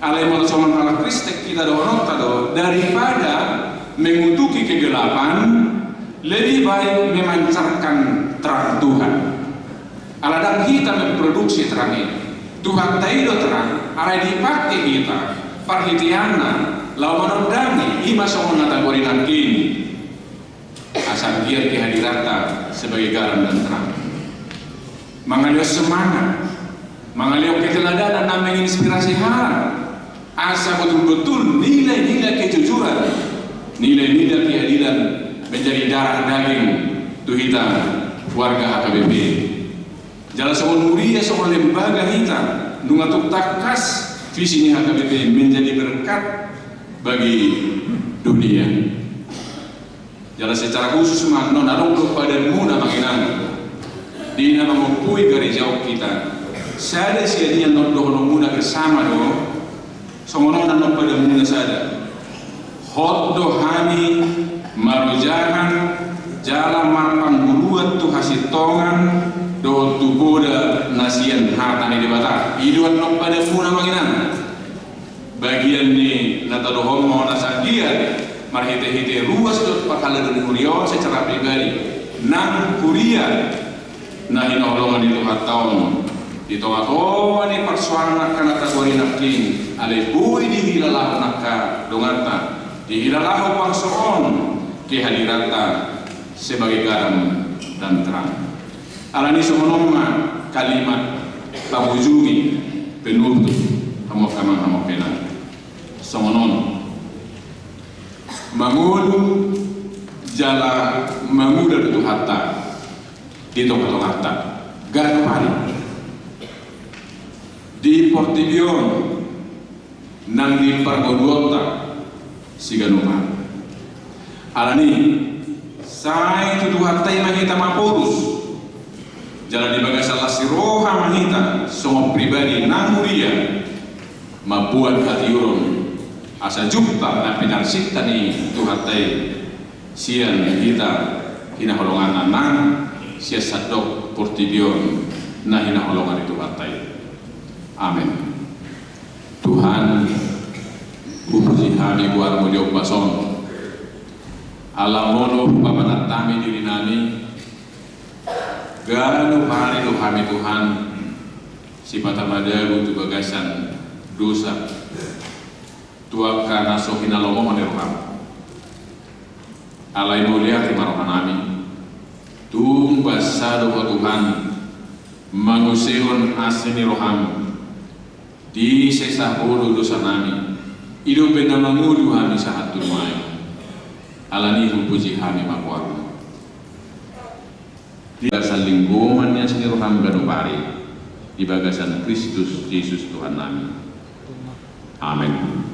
S2: Alai mau soman ala Kristen kita doang tado daripada mengutuki kegelapan lebih baik memancarkan terang Tuhan. Aladang kita memproduksi terang ini. Tuhan taido terang, alai dipakai kita perhitianna lawan menodami ima somon nata gorinan kini. Asal dia kehadiran sebagai garam dan terang. Mengalir semangat, mengalir keteladanan dan menginspirasi hal. Asa betul-betul nilai-nilai kejujuran, nilai-nilai keadilan menjadi darah daging tuhita warga HKBP. Jalan semua mulia semua lembaga kita nungatuk takas visi ini HKBP menjadi berkat bagi dunia. Jalan secara khusus non adong badanmu na manginan di nama mempui garis jauh kita. Sada siadinya non dohong muna bersama do. Somono non badanmu na sada. Hot do hani marujahan jalan mampang buruan tu hasitongan do tu boda nasian hata ni debata. Iduan non badanmu na manginan. Bagian ni nata dohong mau nasakian. Marhite-hite ruas dot pakala dan Huria secara pribadi nang Huria nah inolongan itu tahun di tengah ni persoalan nak kategori nakin ale bui di hilalah nakka dongata di hilalah pangsoon kehadirata sebagai garam dan terang. Alani semonoma kalimat pamujungi penutup hamok penan semonon mangulu jala manguda itu hatta di toko hatta garan pari di Portibion nang di Pargoduota siganuma alani sai itu hatta yang kita mapurus jalan di bagasala siroha mahita semua pribadi nang muria mabuat hati urun asa jumpa na pinarsita ni tuhatay siyan kita hinaholongan nang siya sadok Portibion na hinaholongan itu hatay. Amin. Tuhan puji kami buat muliok bason alam mono pamanatami diri nami gano hari lo kami Tuhan si mata madagu tu bagasan dosa tua kana sohina lomo maneroham alai mulia timarohan nami tung basado wa Tuhan manguseon asini roham di sesa hulu dosa nami hidup benda mangudu kami saat turmai alani puji kami makwar di bagasan lingkungan yang sini roham ganupari di bagasan Kristus Yesus Tuhan nami. Amin.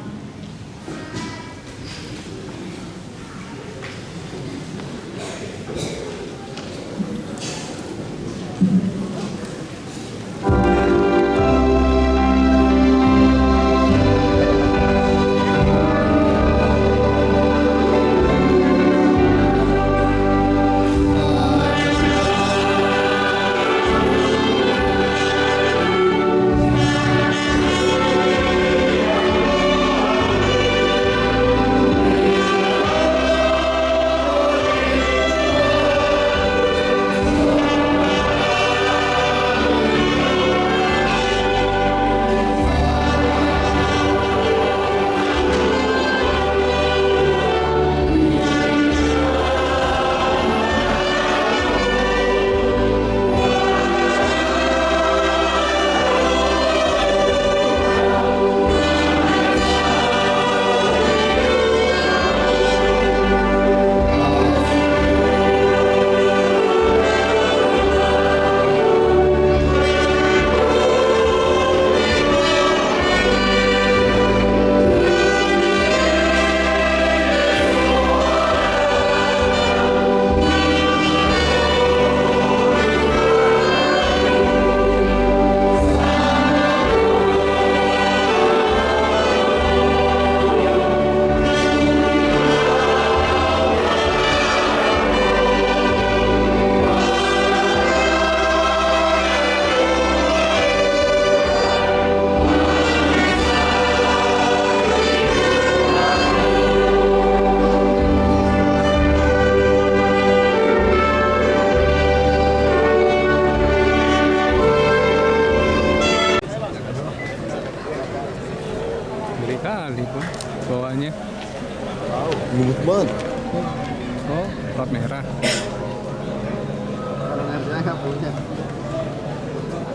S6: Kalau ngerti nggak punya.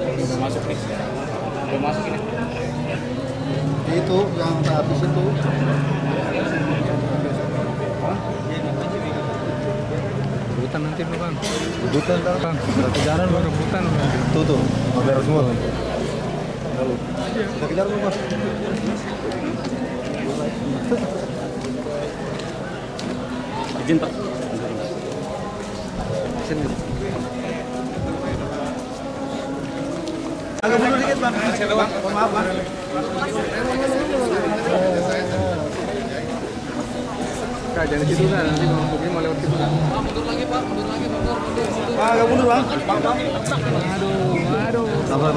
S6: Udah masuk nih. Udah masuk ini.
S5: Itu yang habis itu.
S6: Rebutan nanti bang.
S5: Rebutan kan?
S6: Bang, berarti jalan lo rebutan.
S5: Tuh, beres semua. Kita kejar dulu Mas.
S6: Izin Pak. Sini.
S5: Agak mundur dikit Bang. Maaf Bang.
S6: Kak, jangan situ kan, nanti mau mobil mau lewat situ kan. Mundur lagi Pak, mundur lagi, mundur.
S5: Agak mundur Bang.
S6: Aduh.
S5: Sabar.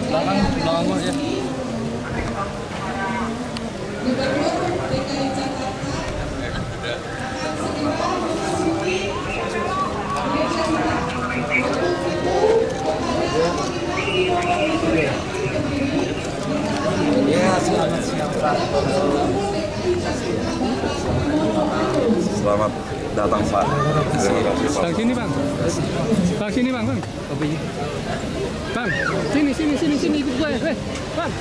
S6: Belakang gua ya.
S9: Selamat datang Pak.
S6: Bang sini bang. Bang sini bang. Bang, sini ikut gue. Bang.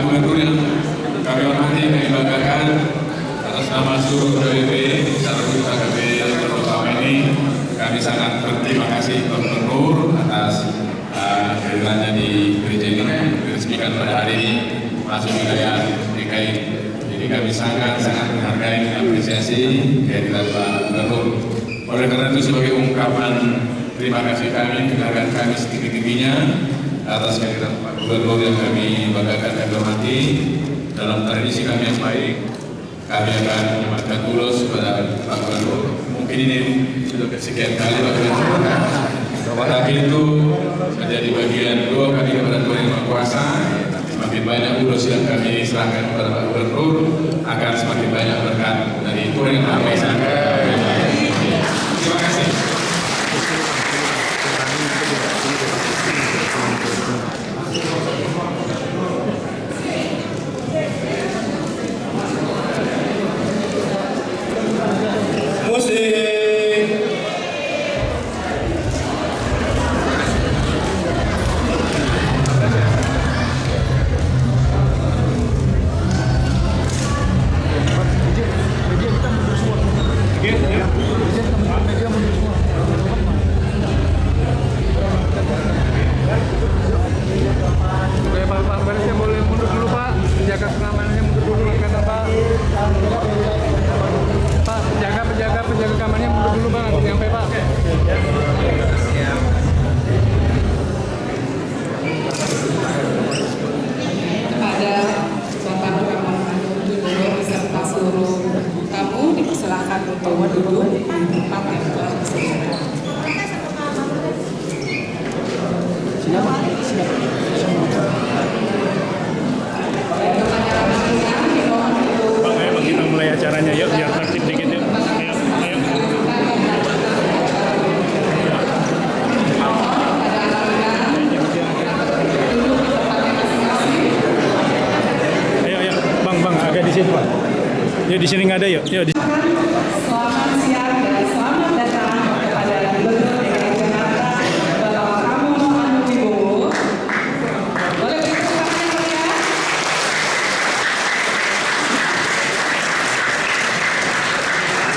S3: Gubernur yang kami hormati dan banggakan, atas nama seluruh DPP Sarjana KKP terutama ini, kami sangat berterima kasih Pak Gubernur atas kehadirannya di gereja ini, diresmikan pada hari ini masuk wilayah DKI. Jadi kami sangat menghargai dan apresiasi kehadiran Pak Gubernur. Oleh karena itu sebagai ungkapan terima kasih kami, penghargaan kami setinggi-tingginya atas kehadiran Pak Gubernur. Gubernur yang kami banggakan dan hormati, dalam tradisi kami yang baik, kami akan mengucapkan tulus kepada Pak Gubernur. Mungkin ini sudah kesekian kali Pak Gubernur. Tapi itu menjadi bagian doa kami kepada Tuhan Yang Maha Kuasa. Semakin banyak tulus yang kami serahkan kepada Pak Gubernur, akan semakin banyak berkat dari Tuhan Yang Maha Esa. Terima kasih.
S10: Kita mulai acaranya yuk, biar tertib dikit yuk. Ayo, bang, agak di situ Pak. Yuk di sini nggak ada yuk.
S8: Selamat siang dan selamat datang kepada Gubernur DKI Jakarta Bapak Pramono Anung Wibowo. Boleh beri tepuk tangan ya?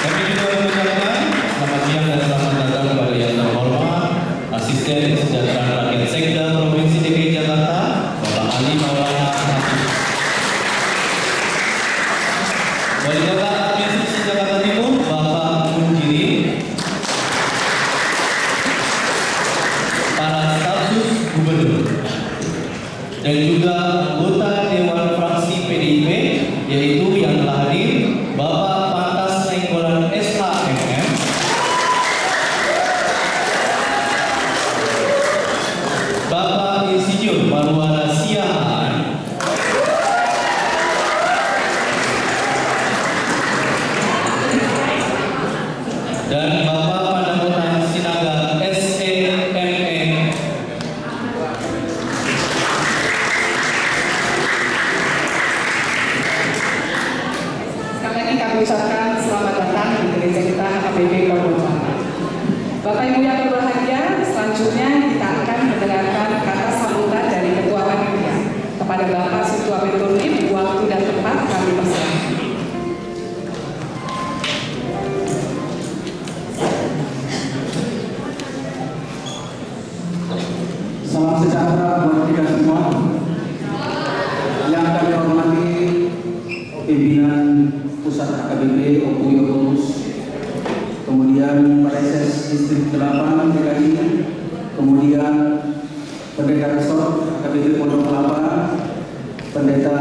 S11: Kami juga mengucapkan selamat siang dan selamat datang kepada yang terhormat Asisten Kesejahteraan Rakyat Sekda Provinsi DKI Jakarta Bapak Ali Maulana Hafiz. Wali Kota Administrasi Jakarta Timur Bapak Munjiri. Para stafsus Gubernur dan juga anggota Dewan Fraksi PDIP, yaitu yang telah hadir Bapak Pantas Nainggolan SHMM, Bapak Insinyur Marwana Siahaan, dan Bapak Pandakotan Sinaga SEME.
S8: Sekali lagi kami ucapkan selamat datang di gereja kita HKBP Pondok. Bapak Ibu yang berbahagia, selanjutnya kita akan mendengarkan kata sambutan dari Ketua Panitia kepada Bapak Situa Peturlip. Waktu dan tempat kami persilakan.
S1: Salam sejahtera buat kita semua. Yang kami hormati pimpinan Pusat HKBP Oku Yogunus, kemudian Pareses Distrik 8 DKI, kemudian Pendeta Resort HKBP Pondok Kelapa, Pendeta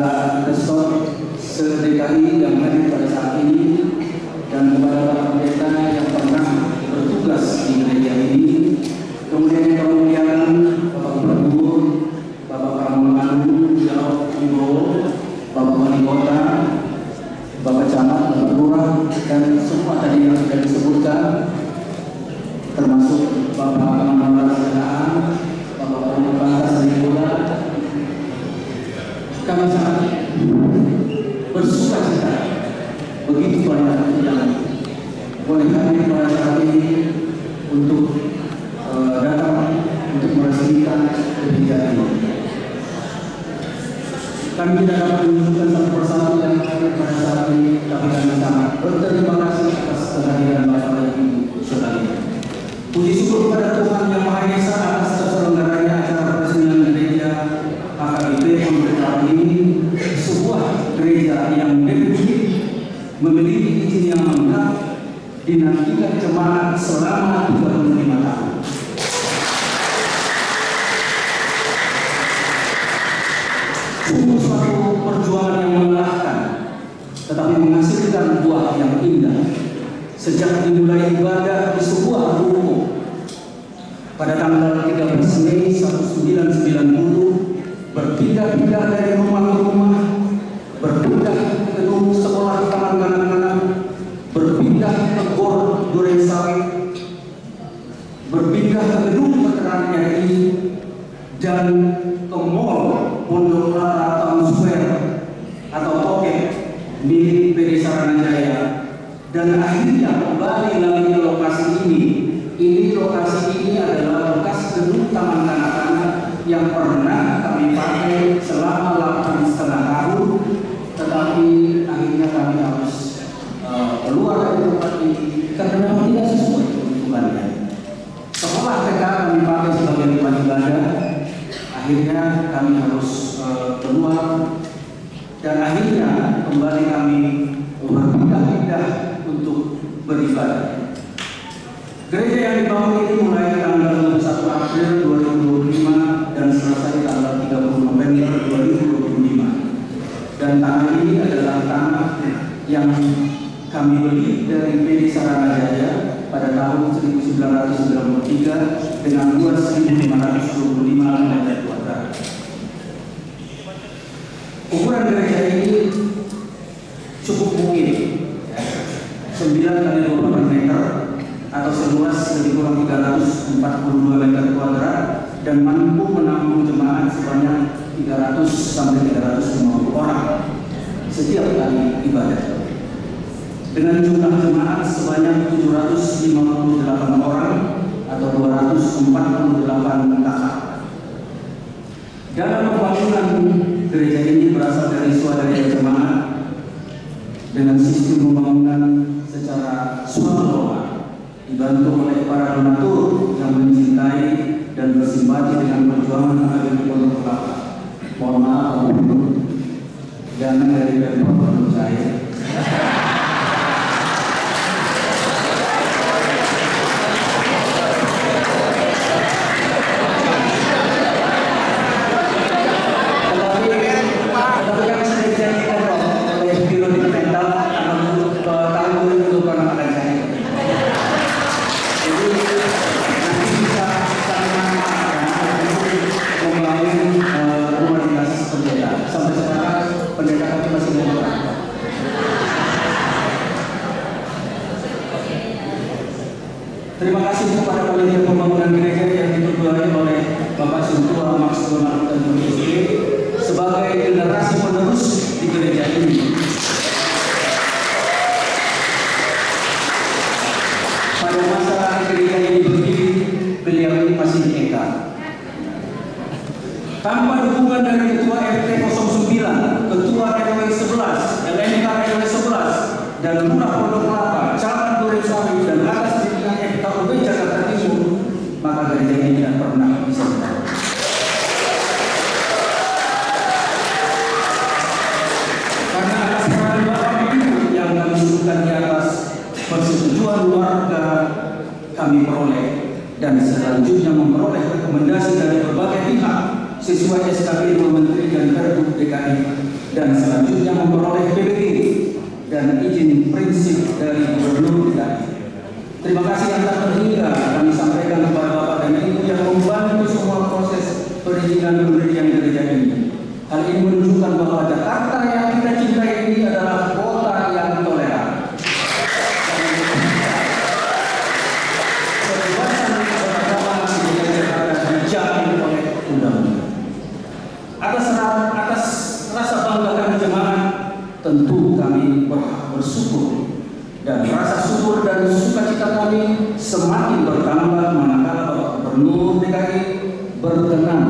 S1: Resort se-DKI yang hadir pada saat ini, dan kepada para pendeta yang pernah bertugas di gereja ini, kemudian yang kemudian Bapak Gubernur, Bapak Pramono Anung Wibowo, Bapak Wali Kota, Bapak Camat, Bapak Lurah, dan semua tadi yang sudah disebutkan, termasuk Bapak Pramono Siahaan, Bapak Pantas Nainggolan. Kami sangat bersuka cita begitu banyak yang boleh hadir pada saat ini untuk datang untuk meresmikan gereja ini. Kami tidak dapat menunjukkan satu persatu yang hadir pada saat ini, tapi kami sangat berterima kasih atas kehadiran Bapak dan Ibu sekalian. Puji syukur kepada Tuhan Yang Maha Esa atas terselenggaranya acara peresmian gereja HKBP Pondok ini, sebuah gereja yang memiliki izin yang lengkap, dinantikan jemaat selama 35 tahun. Sungguh suatu perjuangan yang melelahkan, tetapi menghasilkan buah yang indah. Sejak dimulai ibadah di sebuah ruko pada tanggal 13 Mei 1990, berpindah-pindah dari rumah ke rumah, berpindah ke gedung sekolah taman kanak-kanak, berpindah ke Gor Duren Sawit, berpindah ke gedung veteran RI, dan ke Mall Pondok Kelapa Town Square atau Pocket milik PD Saranajaya, dan akhirnya kembali lagi ke lokasi ini. Lokasi ini adalah bekas gedung taman kanak-kanak yang pernah kami pakai selama 8,5 tahun, tetapi akhirnya kami harus keluar dari tempat ini karena memang tidak sesuai kebutuhannya. Sekolah TK kami pakai sebagai tempat ibadah, akhirnya kami harus keluar, dan akhirnya kembali kami berpindah-pindah untuk beribadah. Gereja yang dibangun ini mulai tanggal 1 April 2025 dan selesai tanggal 30 November 2025. Dan tanah ini adalah tanah yang kami beli dari PD Saranajaya pada tahun 1993 dengan luas 1.525 meter kuadrat. Ukuran gereja ini cukup mungkin, 9x28 meter atau seluas lebih kurang 342 meter kuadrat dan mampu menampung jemaat sebanyak 300 sampai 350 orang setiap kali ibadah. Dengan jumlah jemaat sebanyak 758 orang atau 248 kakak. Dalam pembangunan gereja ini berasal dari swadaya jemaat dengan sistem pembangunan secara swasta, dibantu oleh para donatur yang mencintai dan bersimpati dengan perjuangan agama Pondok Kelapa. Mohon maaf, dana dari Pemprov belum cair. Terima kasih kepada panitia pembangunan gereja yang diketuai oleh Bapak Suntua Max Donald dan PSB sebagai generasi penerus di gereja ini. Pada masa gereja ini berdiri, beliau ini masih TK. Tanpa dukungan dari Ketua RT 09, Ketua RW 11, LMK RW 11, dan Lurah Pondok Kelapa, Camat Duren Sawit, dan atas pimpinan FKUB Jakarta Timur, maka gereja ini tidak pernah bisa dibangun. Karena atas peran Bapak Ibu yang kami sebutkan di atas, persetujuan warga kami peroleh, dan selanjutnya memperoleh rekomendasi dari berbagai pihak sesuai SKP Ibu Menteri dan Pergub DKI, dan selanjutnya memperoleh PBG dan izin prinsip dari Gubernur DKI. Terima kasih yang tak terhingga kami sampaikan kepada Bapak dan Ibu yang membantu semua proses perizinan pendirian gereja ini. Hal ini menunjukkan bahwa Jakarta yang kita cintai ini adalah kota yang toleran. Kebebasan beragama di Jakarta dijamin oleh undang-undang. Atas rasa bangga kami jemaat, tentu kami bersyukur, dan rasa syukur dan sukacita kami semakin bertambah manakala Bapak Gubernur DKI berkenan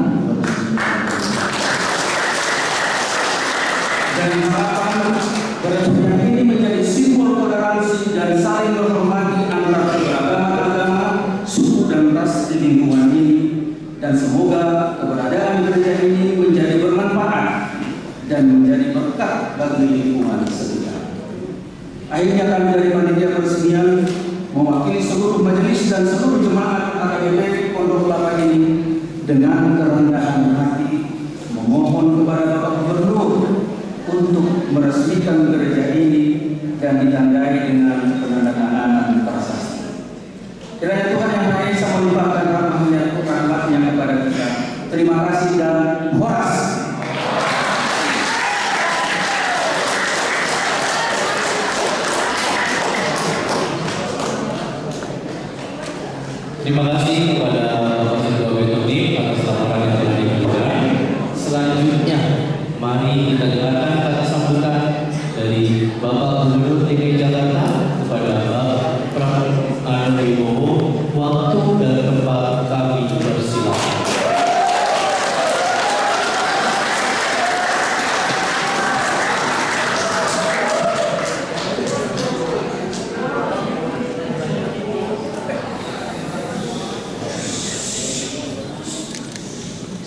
S1: dan harapan berencana ini menjadi simbol toleransi dan saling menghormati antara beragama-agama, suku dan ras di lingkungan ini, dan semoga keberadaan gereja ini menjadi bermanfaat dan menjadi berkah bagi lingkungan sekitar. Akhirnya kami dari panitia peresmian mewakili seluruh majelis dan seluruh jemaat AKBP Pondok Kelapa ini dengan kerendahan hati memohon kepada Bapak meresmikan gereja ini dan ditandai dengan penandatanganan prasasti. Kiranya Tuhan Yang Maha Esa melimpahkan rahmatnya kepada kita. Terima kasih dan horas.
S11: Terima kasih kepada Bapak Ketua BPD atas laporan yang telah diberikan. Selanjutnya, mari kita dengarkan kata sambutan dari Bapak Gubernur DKI Jakarta kepada Bapak Prabowo Wibowo. Waktu dan tempat kami persilakan.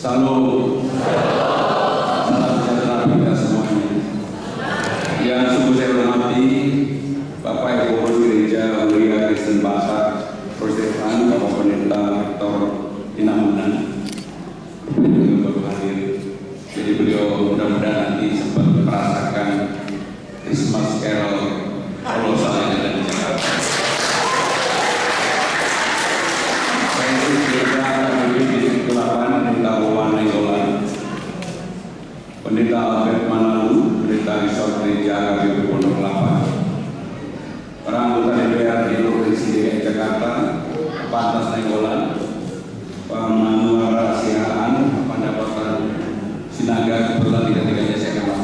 S2: Salam sejahtera kita semuanya. Yang sungguh saya hormati Bapak Ibu Pengurus Gereja Mulia Kristen Batak Protestan Bapak Pendeta Dr. Inamunan yang baru hadir. Jadi beliau mudah-mudahan nanti sempat merasakan Christmas Carol kolosal yang ada di Jakarta. Saya itu di Pendeta Wawan Nainggolan, Pendeta Albert Manalu, Pendeta Resort Gereja KBP Pondok Kelapa, para anggota DPR di Provinsi DKI Jakarta, Pak Antas Nainggolan, Pak Manuara Sihaan, Pendapatan Sinaga, kebetulan tiga-tiganya saya kenal.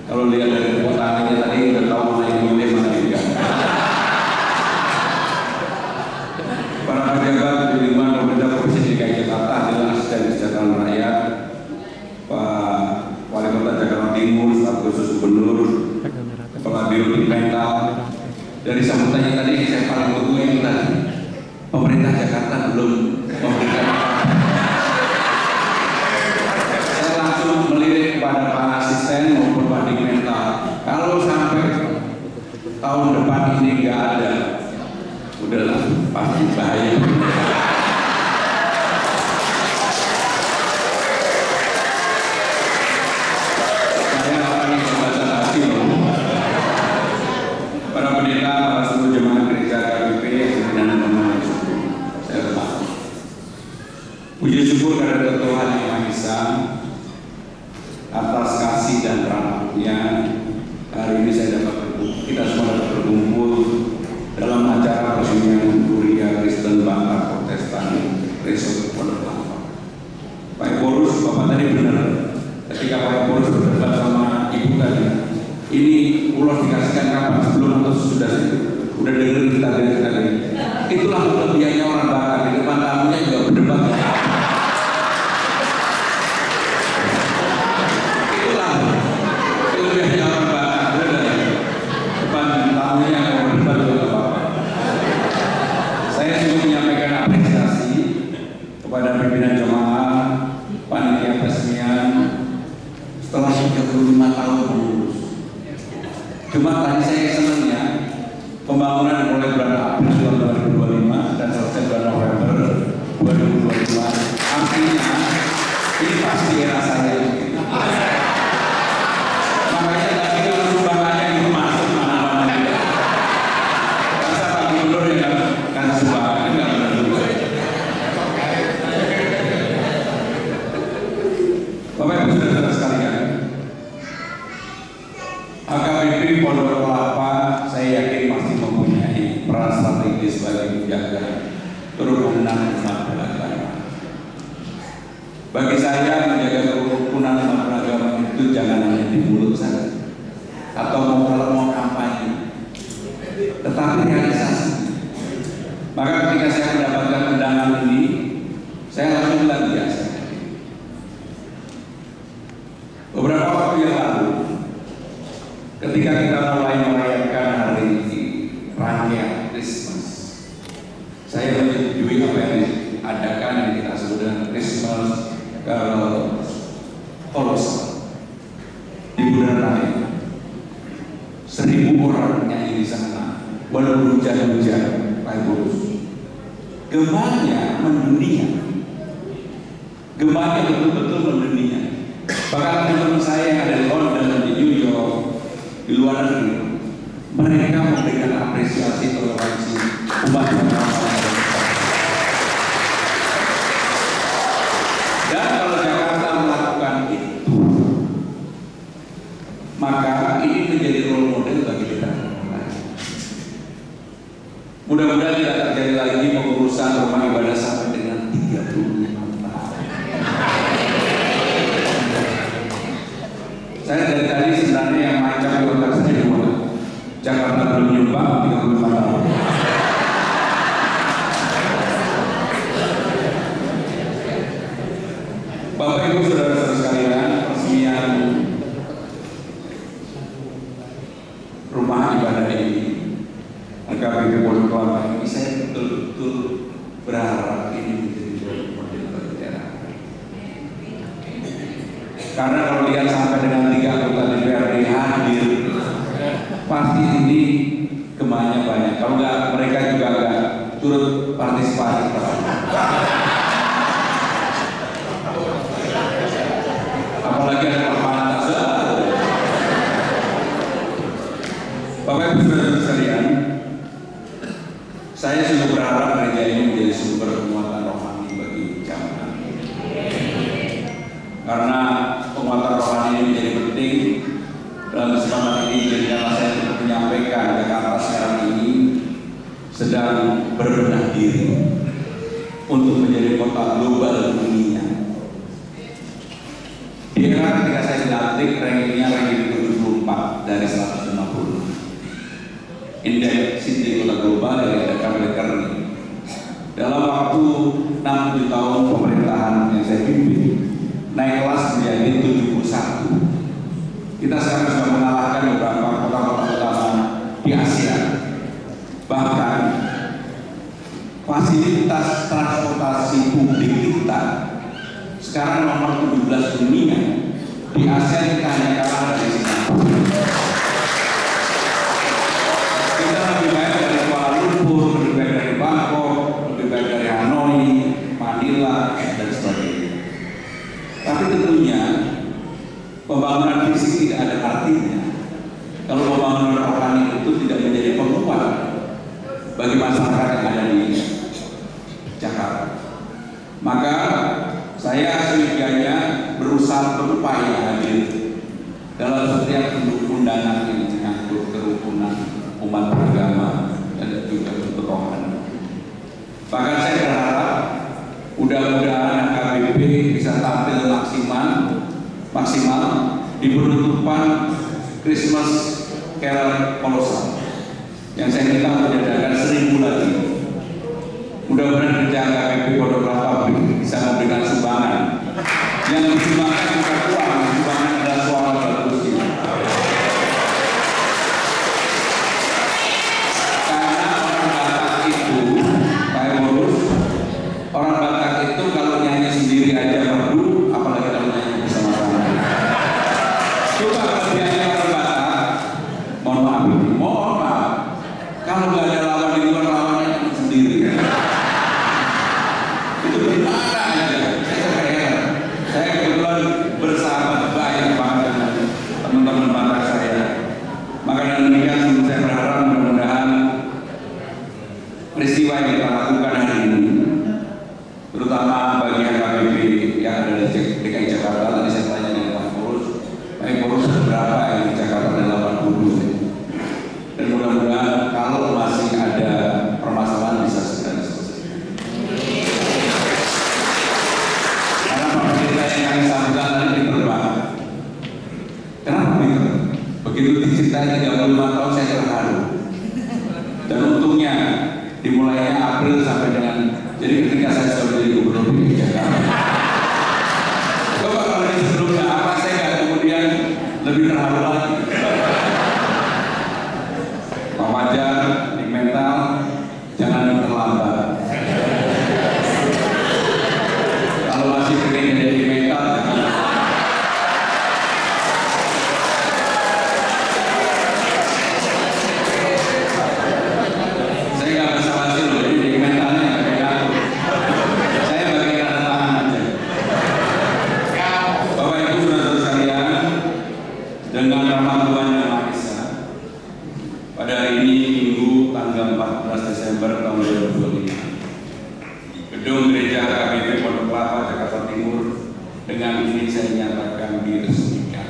S2: Kalau lihat dari kepotangannya tadi udah tahu mana yang boleh, mana yang enggak. Para pejabat di lingkungan pemerintah Provinsi DKI Jakarta adalah asisten kesejahteraan rakyat, Pak Wali Kota Jakarta Timur, staf khusus Gubernur, Kepala Biro Mental. Dari sambutannya tadi saya paling betul itu tadi pemerintah Jakarta belum memberikan. Saya langsung melirik kepada Pak Asisten maupun Pak Mental. Kalau sampai tahun depan ini nggak ada, udahlah pasti bahaya. Saya akan membaca hasil. Para pendeta, para seluruh jemaat gereja KBP yang mengenal syukur. Saya hormati. Puji syukur kepada Tuhan Yang Maha Esa atas kasih dan rahmat-Nya. Hari ini kita semua dapat berkumpul dalam acara peresmian Kuria Kristen Batak Protestan Resort Pondok Kelapa. Pak Iborus, Bapak tadi benar. Ketika Pak Iborus berdebat sama Ibu tadi, ini ulos dikasihkan kapan, sebelum atau sudah udah dengerin tadi. Itulah kelebihannya orang Batak, di depan tamunya juga berdebat. Itulah kelebihannya orang Batak, depan tamunya yang berdebat juga Bapak. Saya juga menyampaikan apresiasi kepada pimpinan jemaah, panitia peresmian setelah 35 tahun mengurus. Cuma tadi saya senangnya pembangunan mulai bulan April 2025 dan selesai bulan November 2025. Artinya ini pasti era saya. Makanya tadi kalau sumbangannya itu masuk mana-mana juga. Masa Pak Gubernur yang kasih sumbangan nggak benar juga. Bapak Ibu saudara sekalian, AKBP Pondok Kelapa saya yakin pasti mempunyai peran strategis bagi menjaga kerukunan umat beragama. Bagi saya menjaga kerukunan umat beragama itu jangan hanya di mulut saja atau mau kampanye, tetapi realisasi. Maka ketika saya mendapatkan undangan ini, saya langsung bilang biasa. Beberapa waktu yang lalu, ketika kita mulai merayakan hari rangkaian Christmas, saya menyetujui apa yang diadakan yang kita sebut dengan Christmas Carol kolosal di Bundaran Raya. 1.000 orang nyanyi di sana, walaupun hujan-hujan, Pak Ibu. Gemanya mendunia, gemanya betul-betul mendunia. Bahkan teman-teman saya yang ada di luar negeri, mereka memberikan apresiasi toleransi umat beragama. Dan kalau Jakarta melakukan itu, maka ini menjadi role model bagi kita. Mudah-mudahan tidak terjadi lagi pengurusan rumah ibadah sampai dengan 35 tahun. Saya dari tadi sebenarnya yang macam di otak saya cuma Jakarta belum nyumbang 35 tahun. Bapak Ibu saudara-saudara sekalian, peresmian rumah ibadah ini, KPP Pondok Kelapa ini, saya betul-betul berharap ini menjadi model bagi daerah. Karena kalau lihat sampai dengan 3 anggota DPRD hadir, pasti ini gemahnya banyak. Kalau nggak, mereka juga nggak turut partisipasi. Apalagi ada permainan. Bapak Ibu saudara sekalian, saya sungguh berharap gereja ini menjadi sumber penguatan rohani bagi jamaah. Karena penguatan rohani ini menjadi penting. Dalam kesempatan ini jadilah saya untuk menyampaikan Jakarta sekarang ini sedang berbenah diri untuk menjadi kota global dunia. Di era ketika saya dilantik, rankingnya ranking 74 dari 150. Indeks City Kota Global yang diadakan oleh Kerni. Dalam waktu 6-7 tahun pemerintahan yang saya pimpin, naik kelas menjadi 71. Kita sekarang sudah mengalahkan beberapa kota-kota utama di Asia. Bahkan fasilitas transportasi publik kita sekarang nomor 17 dunia. Di Asia kita hanya kalah dari Singapura. Kita lebih baik dari Kuala Lumpur, lebih baik dari Bangkok, lebih baik dari Hanoi, Manila, dan sebagainya. Tapi tentunya pembangunan fisik tidak ada artinya kalau pembangunan rohani itu tidak menjadi penguat bagi masyarakat yang ada di Jakarta. Maka saya seyogyanya berusaha berupaya hadir dalam setiap undangan yang menyangkut kerukunan umat beragama dan juga untuk rohani. Bahkan saya berharap mudah-mudahan KBP bisa tampil maksimal di penutupan Christmas Carol kolosal yang saya minta untuk diadakan 1000 lagi. Mudah-mudahan kerja KPP Pondok Kelapa bisa memberikan sumbangan. Yang disumbangkan bukan uang, sumbangan adalah suara bagus. Karena orang Batak itu, Pak Emorus, orang Batak itu kalau nyanyi sendiri aja merdu, apalagi kalau nyanyi bersama-sama. Coba kalau nyanyi orang Batak, mohon maaf, kalau nggak ada lawan di luar, lawannya sendiri. Itu gimana aja? Saya kebetulan bersahabat baik banget dengan teman-teman Batak saya. Maka dengan demikian saya berharap mudah-mudahan peristiwa yang kita lakukan hari ini, terutama bagi KPP yang ada di DKI Jakarta, tadi saya tanya dengan Pak Emorus berapa yang di Jakarta ada 80. Dan mudah-mudahan kalau masih ada permasalahan bisa segera diselesaikan. Karena pemerintah yang sambutan tadi diterbang. Kenapa begitu? Begitu dicintai 35 tahun saya terharu. Dan untungnya dimulainya April sampai dengan, jadi ketika saya sudah menjadi gubernur DKI Jakarta. Coba kalau ini sebelumnya apa, saya nggak kemudian lebih terharu lagi. Pak Wajar di mental jangan terlambat. Kalau masih pengen jadi mental jangan. Saya nggak bisa hasil loh, jadi mentalnya nggak kayak aku. Dengan ini saya nyatakan diresmikan.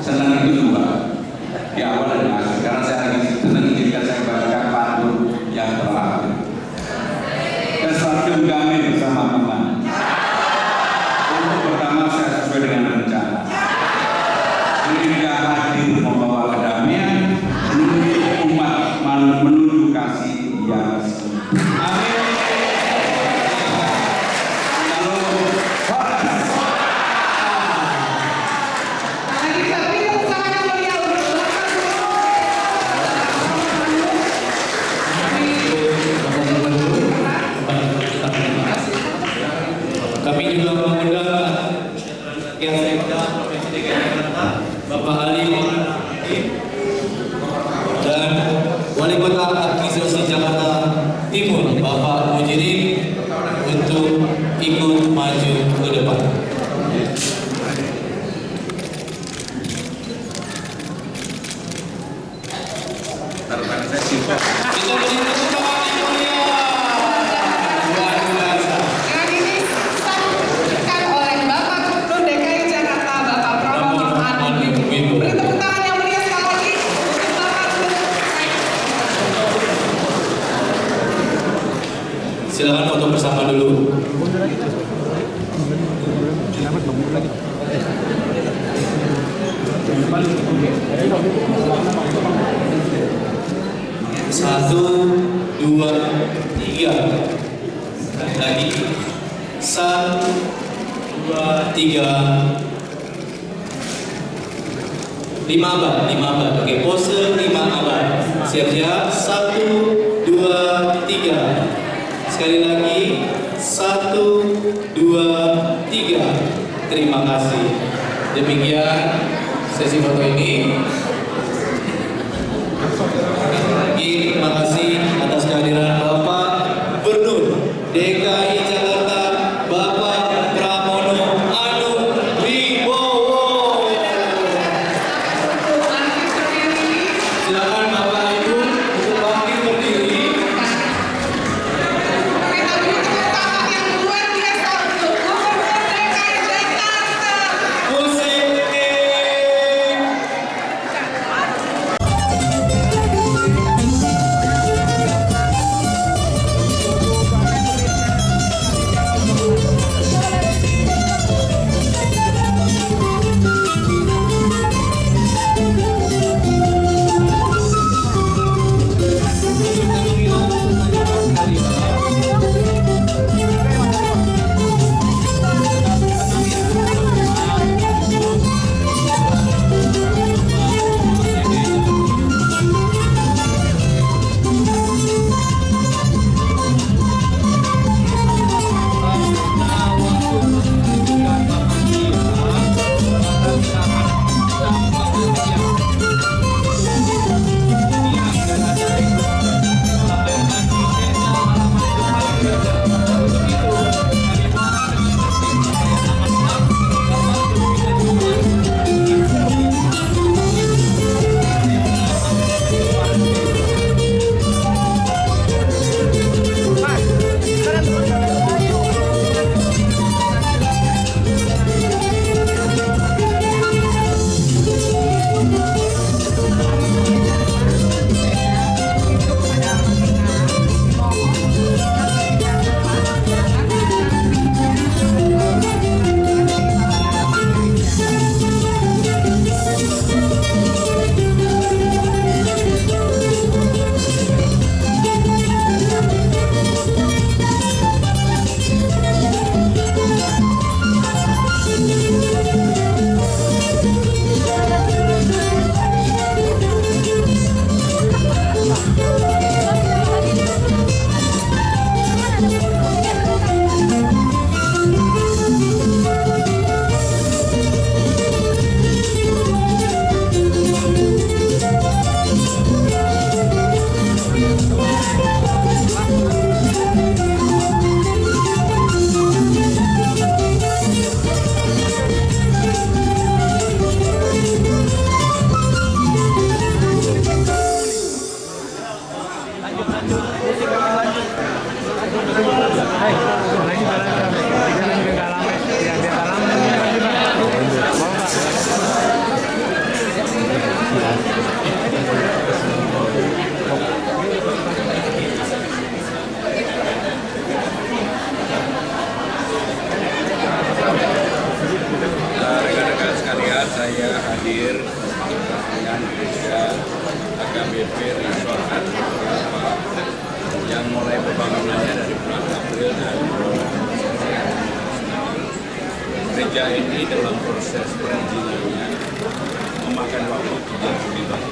S2: Senang itu dua, di awal dan di akhir. Karena saya lagi senang jika saya bacakan pantun yang terakhir. Kesatuan kami bersama teman. Untuk pertama saya sesuai dengan rencana. Ketika hadir membawa kedamaian, menuju umat, menuju kasih yang sempurna. Amin.
S11: Kami juga mengundang yang Sekda Provinsi DKI Jakarta, Bapak Ali Maulana dan Wali Kota Administrasi Jakarta Timur, Bapak Mujirin, untuk ikut maju ke depan. Kita beri tepuk tangan yang mulia. Luar biasa.
S4: Oleh Bapak Gubernur DKI Jakarta, Bapak Prabowo Adi. Beri tepuk tangan yang meriah sekali lagi untuk Bapak Gubernur.
S11: Silakan foto bersama dulu. Satu, dua, tiga. Sekali lagi. 1, 2, 3. 5 abad. Oke, pose 5 abad. Siap-siap. 1, 2, 3. Sekali lagi. 1, 2, 3. Terima kasih. Demikian sesi foto ini. Terima kasih atas kehadiran Bapak Gubernur DKI Jakarta, Bapak Pramono Anung Wibowo. Silakan Bapak Ibu untuk bangkit berdiri.
S4: Kita beri tepuk tangan yang luar biasa untuk Gubernur DKI Jakarta.
S11: Musik.
S2: saya hadir dengan gereja AKBP Resort yang mulai pembangunannya dari bulan April dan gereja ini dalam proses perizinannya memakan waktu 3 bulan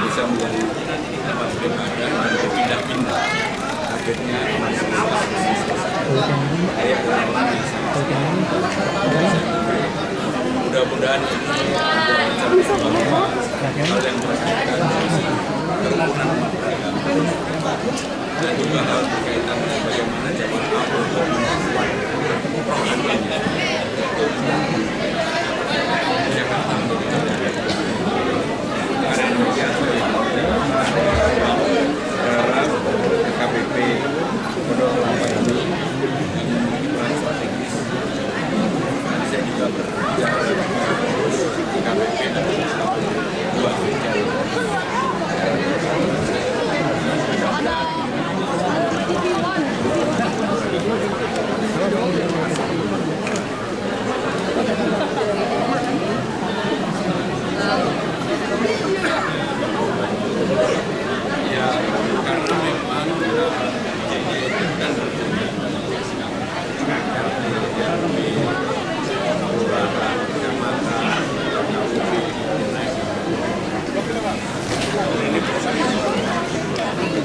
S2: bisa menjadi tempat ibadah dan berpindah-pindah. Akhirnya masih kayak mudah-mudahan ini hal yang berkaitan dengan kerukunan umat beragama dan juga hal berkaitan dengan bagaimana jamaah untuk KBP Pondok Kelapa ini memiliki peran strategis. Saya juga berbicara dengan KBP dan dua gereja. Ya, karena memang dan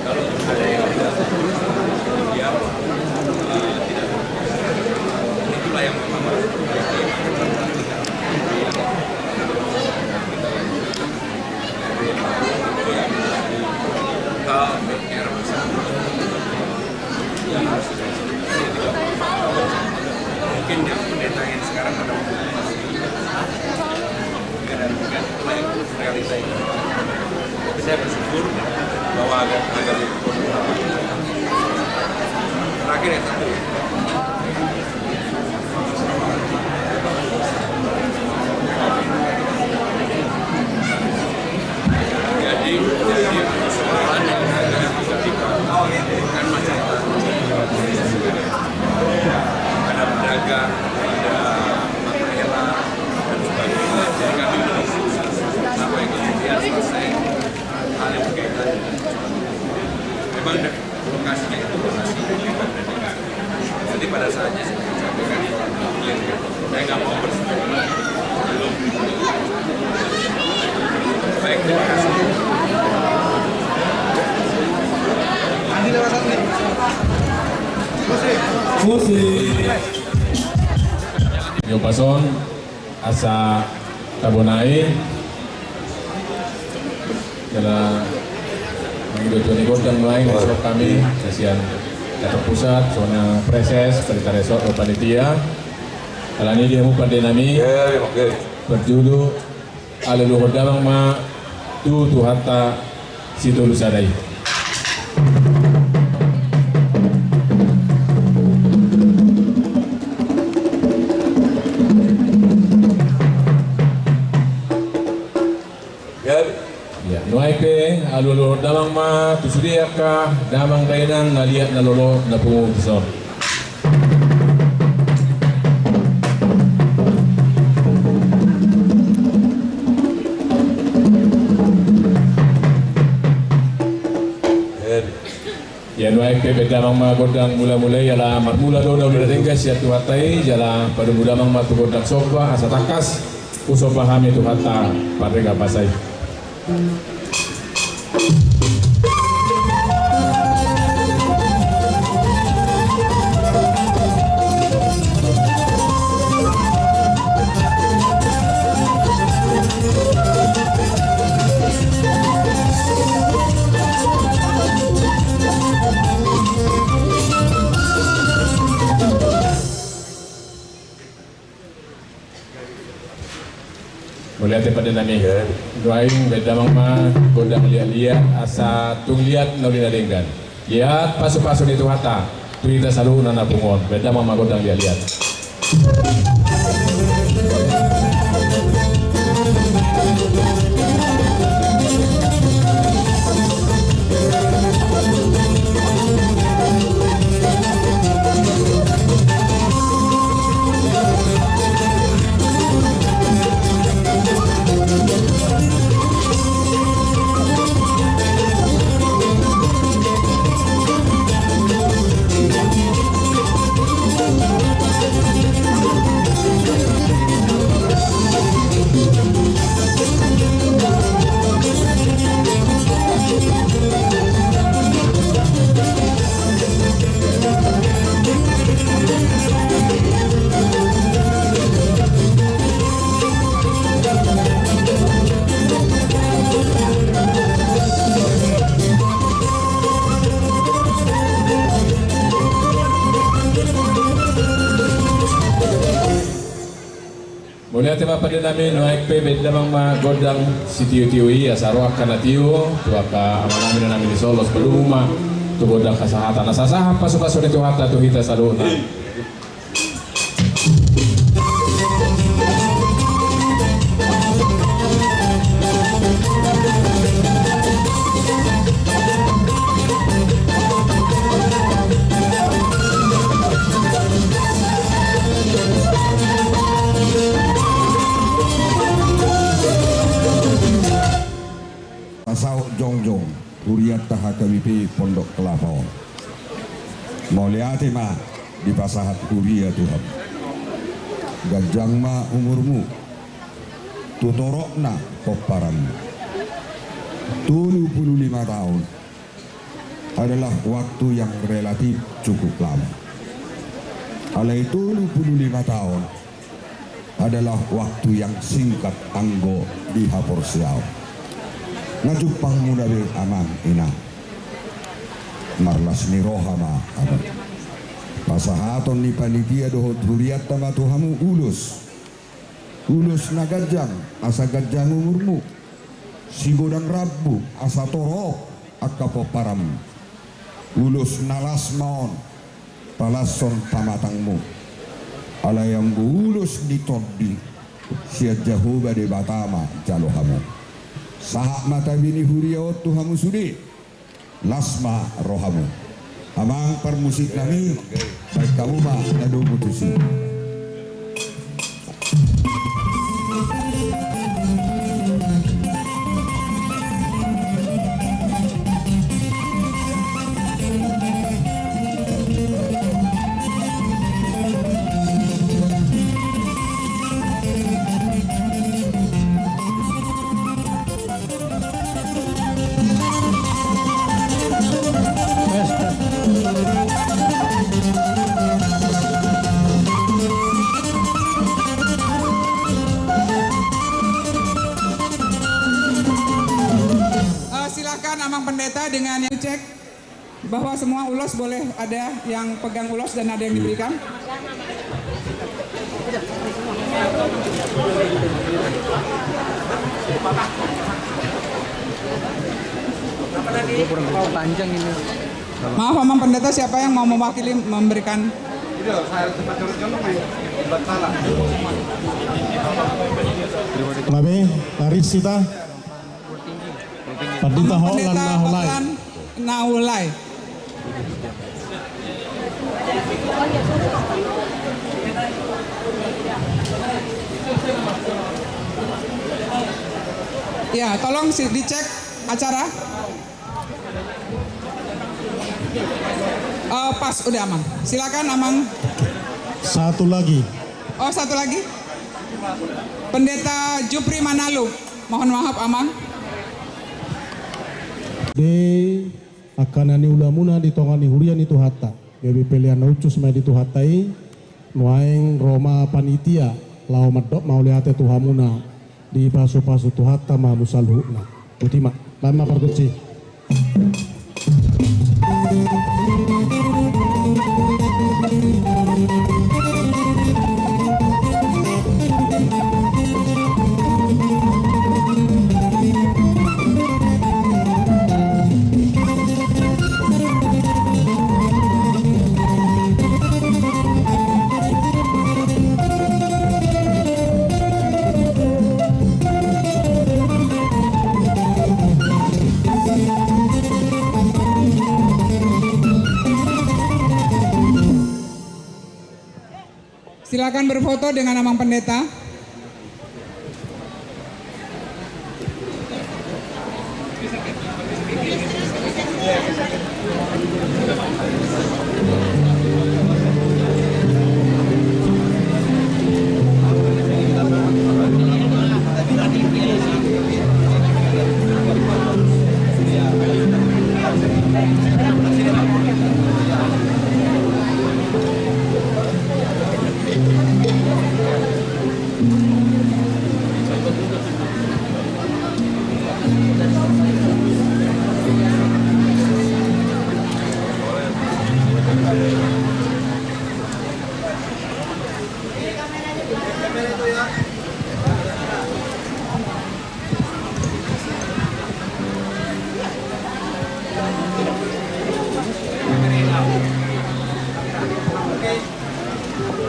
S2: kalau ada yang tidak dia tidak itulah yang memang harus mungkin yang pendeta yang sekarang ada dan bukan realita itu. Tapi saya bersyukur bahwa agak terakhir yang satu. Jadi persoalan yang agak bukan masalah ada pedagang, ada makrela dan sebagainya. Jadi kami berusaha sampai kemudian selesai hal yang berkaitan dengan memang lokasinya itu lokasi hebat dan hebat. Jadi pada saatnya saya sampaikan saya nggak mau berspekulasi belum. Baik, terima kasih. Andi lewat satu nih.
S3: Musik. Yo pason asa tabonai adalah mengikuti dan lain resort kami kasihan kantor pusat zona preses perintah resort panitia kali ini dia pada nami berjudul Aleluhur Damang Ma Tu Tuhata Situ Lusadai. Ya, nuaipe aluluhur damang ma tusudia ka damang kainan naliat nalolo na pungu tisor. Ya nuaipe bedamang ma godang mula-mula yala marmula do na ulit tinggas ya tuhatai jala pada budamang ma tu godang sopa asa takas uso pahami tuhata parega pasai. Boleh ada pada nami doaing bedamang ma godang liat asa tung liat naulina denggan liat pasu-pasu itu hata tuita salu nana pungon bedamang ma godang liat Mulia tema pada namin naik pe namang magodang si tiu-tiui asarwa kana tiu tuaka aman namin di Solo sebelum rumah tu godang kasahatan asasah pasu-pasu itu hatta tu hita saluna.
S12: Asau Jongjong, Huriat KBP Pondok Kelapa. Mauliati ma di pasahat Huria Tuhan. Gajang ma umurmu, tutorokna koparanmu. 75 tahun adalah waktu yang relatif cukup lama. Alai 75 tahun adalah waktu yang singkat anggo di hapor siau. Ngajupang muda bil aman ina marlas ni rohama aman pasahaton ni panitia dohot huriat tama tuhamu ulus nagajang asa gajang umurmu si godang rabu asa torok akapo param ulus nalas maon palason pamatangmu alayang ulus ditodi siat jahuba de batama jalohamu sahak mata bini huriaot tuhamu sudi lasma rohamu amang permusik nami baik kamu mah nado putusi.
S4: Amang pendeta dengan yang cek bahwa semua ulos boleh ada yang pegang ulos dan ada yang diberikan.
S6: Panjang ini.
S4: Maaf Amang pendeta, siapa yang mau mewakili memberikan?
S13: Labe, Arisita. Pendeta Hotlan
S4: Naulai. Ya, tolong dicek acara. Pas, udah aman. Silakan Amang.
S13: Satu lagi.
S4: Oh, satu lagi. Pendeta Jupri Manalu. Mohon maaf Amang.
S13: De akanani ulamuna ditongani hurian itu hatta bebe pelian ucus mai itu hatai nuaeng Roma panitia lau madok mau lihat tuhamuna di pasu-pasu tu hatta ma musalhuna utima lama perkuci.
S4: Silakan berfoto dengan Amang pendeta.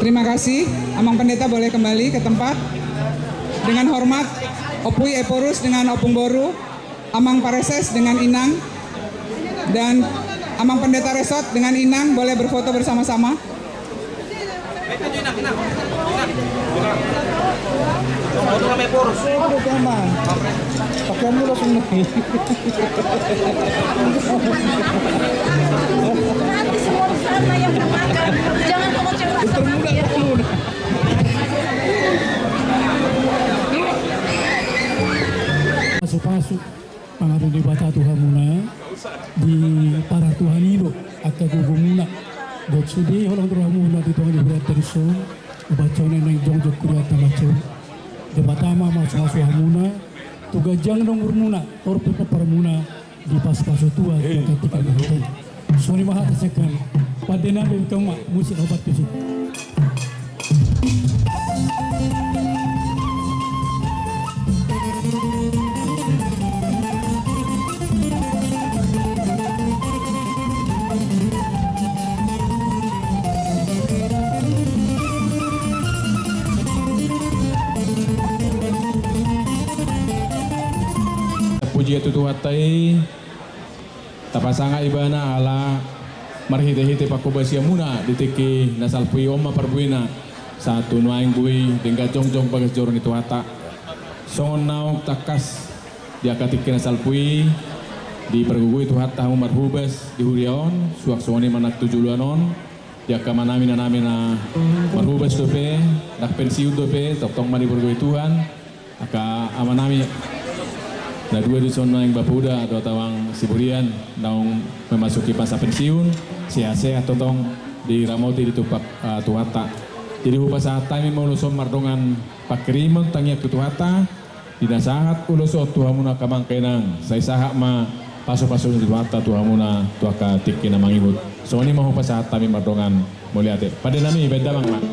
S4: Terima kasih. Amang Pendeta boleh kembali ke tempat. Dengan hormat, Opui Eporus dengan Opung Boru, Amang Pareses dengan Inang, dan Amang Pendeta Resort dengan Inang boleh berfoto bersama-sama.
S5: Foto sama Eporus. Aduh, teman. Pakaianmu langsung naik.
S14: Nanti semua di sana yang bermakan. Jangan kamu cewek sama dia.
S15: Pasok-pasok pangaruh di bata Tuhan muna di para Tuhan ilo at kagugumuna. Dok sudi orang Tuhan muna di Tuhan ibarat teriso ubacone nang jongjok kuriat tamacho. Di batama masuk hamuna tugajang nomor muna torpe paramuna di pas-paso tua ketika itu. Sori maha tesekan padena bengkama musik obat fisik.
S3: Puji tutu hatai tapasanga ibana ala marhite-hite pakubasia muna ditiki nasal pui oma parbuina satu nuaing bui dengga jongjong bagas joron itu hata songon naok takas diakatiki nasal pui di pergugui itu hata umar hubes di huriaon suak soni manak tujuluanon diaka manami na marhubes dope dak pensiun dope tong mani pergugui Tuhan aka amanami na dua di zona yang bapuda atau tawang siburian naung memasuki masa pensiun sehat-sehat totong di ramoti di tupak tuhata jadi hupa saat kami melusun mardongan pakrimon tangnya ke tuhata tidak sahat ulusot tuhamuna kamang kenang saya sahak ma paso-paso di tuhata tuhamuna tuaka tiki namang ibut so ini mau hupa saat kami mardongan muliate pada nami beda bang mak.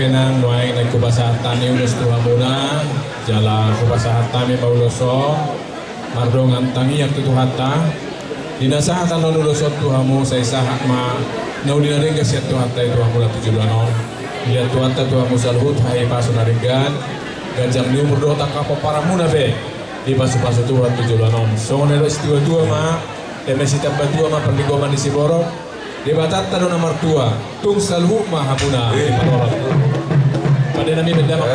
S3: penang nuai naik kubasahat tani ulus tuhamuna jala kubasahat tami bauloso mardong antangi yang tutuhata dinasahatan non ulusot tuhamu saya sahat ma nau dinaring kesiat tuhata itu hamula 7 bulan lihat tuhata tuhamu salhut hai pasunaringan gajang ni umur dota kapo para muna be di pasu-pasu Tuhan 7 bulan songon elo istiwa dua ma emesi tambah dua ma perdigoman di Siboro di batat tanu nomor 2 tung salhu ma hamuna di Panolak pada nami bendama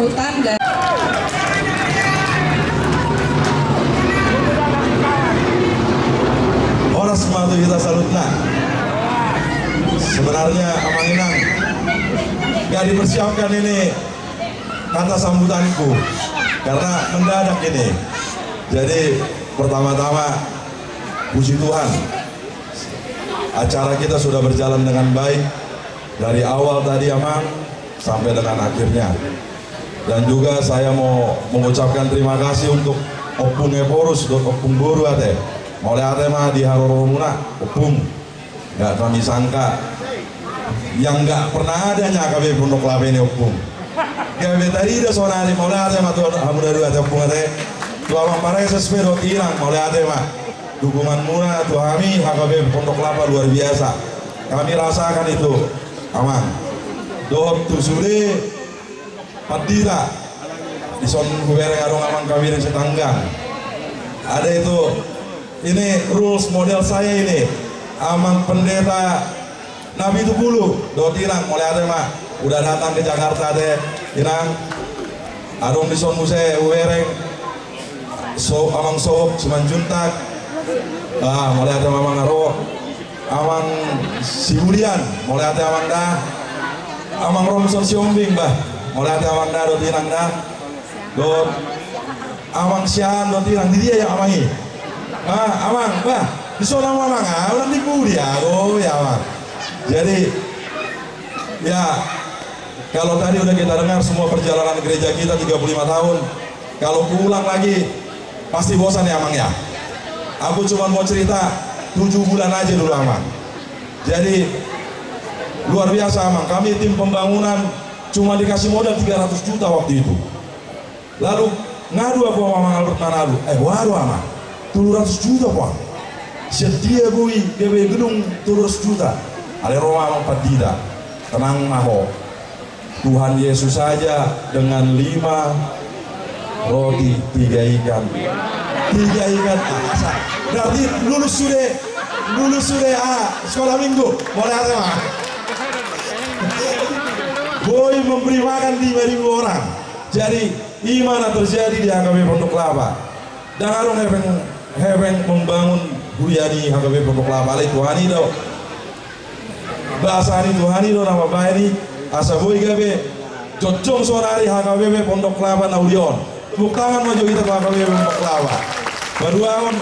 S8: sambutan dan
S16: Horas matu kita salutna. Sebenarnya Amang Inang gak dipersiapkan ini kata sambutanku karena mendadak ini. Jadi pertama-tama puji Tuhan, acara kita sudah berjalan dengan baik dari awal tadi Amang sampai dengan akhirnya. Dan juga saya mau mengucapkan terima kasih untuk Opung Eporus, Opung Boru ate. Mulai ate mah di Haroromuna, Opung. Nggak kami sangka yang nggak pernah adanya kami Pondok Lape ini Opung. Kami tadi udah sonari mulai ate mah tuh hamu dari ate Opung ate. Tuh abang parai sespedo hilang mulai ate mah. Dukungan muna tuh kami HKB Pondok Lapa luar biasa. Kami rasakan itu, Amang. Doh tuh sudah padira di son kubere ngarong Amang kami yang setanggang. Ada itu. Ini rules model saya ini. Amang pendeta Nabi Tupulu, do tirang mulai ada mah udah datang ke Jakarta deh, tirang. Arung di son muse uwereng, so Amang sohok cuman juntak. Mulai ada Amang Aro, Amang Sibulian, mulai ada Amang dah, Amang Romson Siombing bah, mulai ada Amang dah do tirang dah, do Amang Sian do tirang di dia yang Amangi. Amang, bah, di sana Amang, orang di Budi ya, oh ya Amang. Jadi, ya, kalau tadi udah kita dengar semua perjalanan gereja kita 35 tahun, kalau pulang lagi, pasti bosan ya Amang ya. Aku cuma mau cerita 7 bulan aja dulu Amang. Jadi, luar biasa Amang, kami tim pembangunan cuma dikasih modal 300 juta waktu itu. Lalu, ngadu aku sama Amang Albert Manado, waduh Amang. 200 juta Pak. Setia gue GW gedung 200 juta. Ale Roma Amang Padida. Tenang maho. Tuhan Yesus saja dengan 5 roti 3 ikan. 3 ikan asal. Berarti lulus sudah sekolah minggu. Boleh ada mah. Boy memberi makan 5.000 orang. Jadi gimana terjadi di HKB Pondok Lapa? Dan harus Heveng membangun Buyani HKB Pondok Lapa itu Tuhani do bahasa ini Tuhani do nama baik ini asa boy gabe cocok sonari HKB Pondok Lapa naulion tepuk tangan maju kita HKB Pondok Lapa berduaon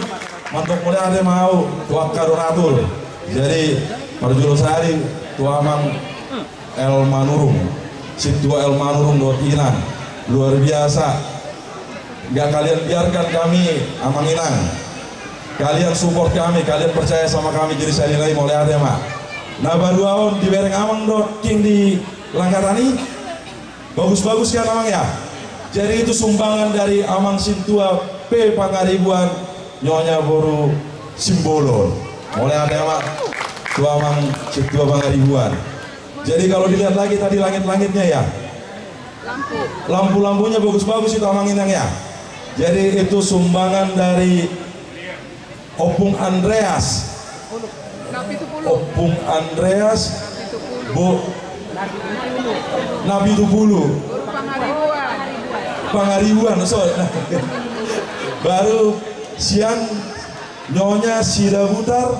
S16: mantok muda ada mau tuakka donatur jadi perjulusari tuamang El Manurung situa El Manurung do Inang luar biasa. Gak kalian biarkan kami Amang Inang, kalian support kami, kalian percaya sama kami, jadi saya nilai mulai ada mah. Nah baru di bereng Amang do king di Langgarani, bagus-bagus kan Amang ya. Jadi itu sumbangan dari Amang Sintua P Pangaribuan Nyonya Boru Simbolon, mulai ada mah tu Amang Sintua Pangaribuan. Jadi kalau dilihat lagi tadi langit-langitnya ya, lampu-lampunya bagus-bagus itu Amang Inang ya. Jadi itu sumbangan dari Opung Andreas, Opung Andreas, Nabi Tupulu, Pangaribuan, baru siang Nyonya Sida Butar,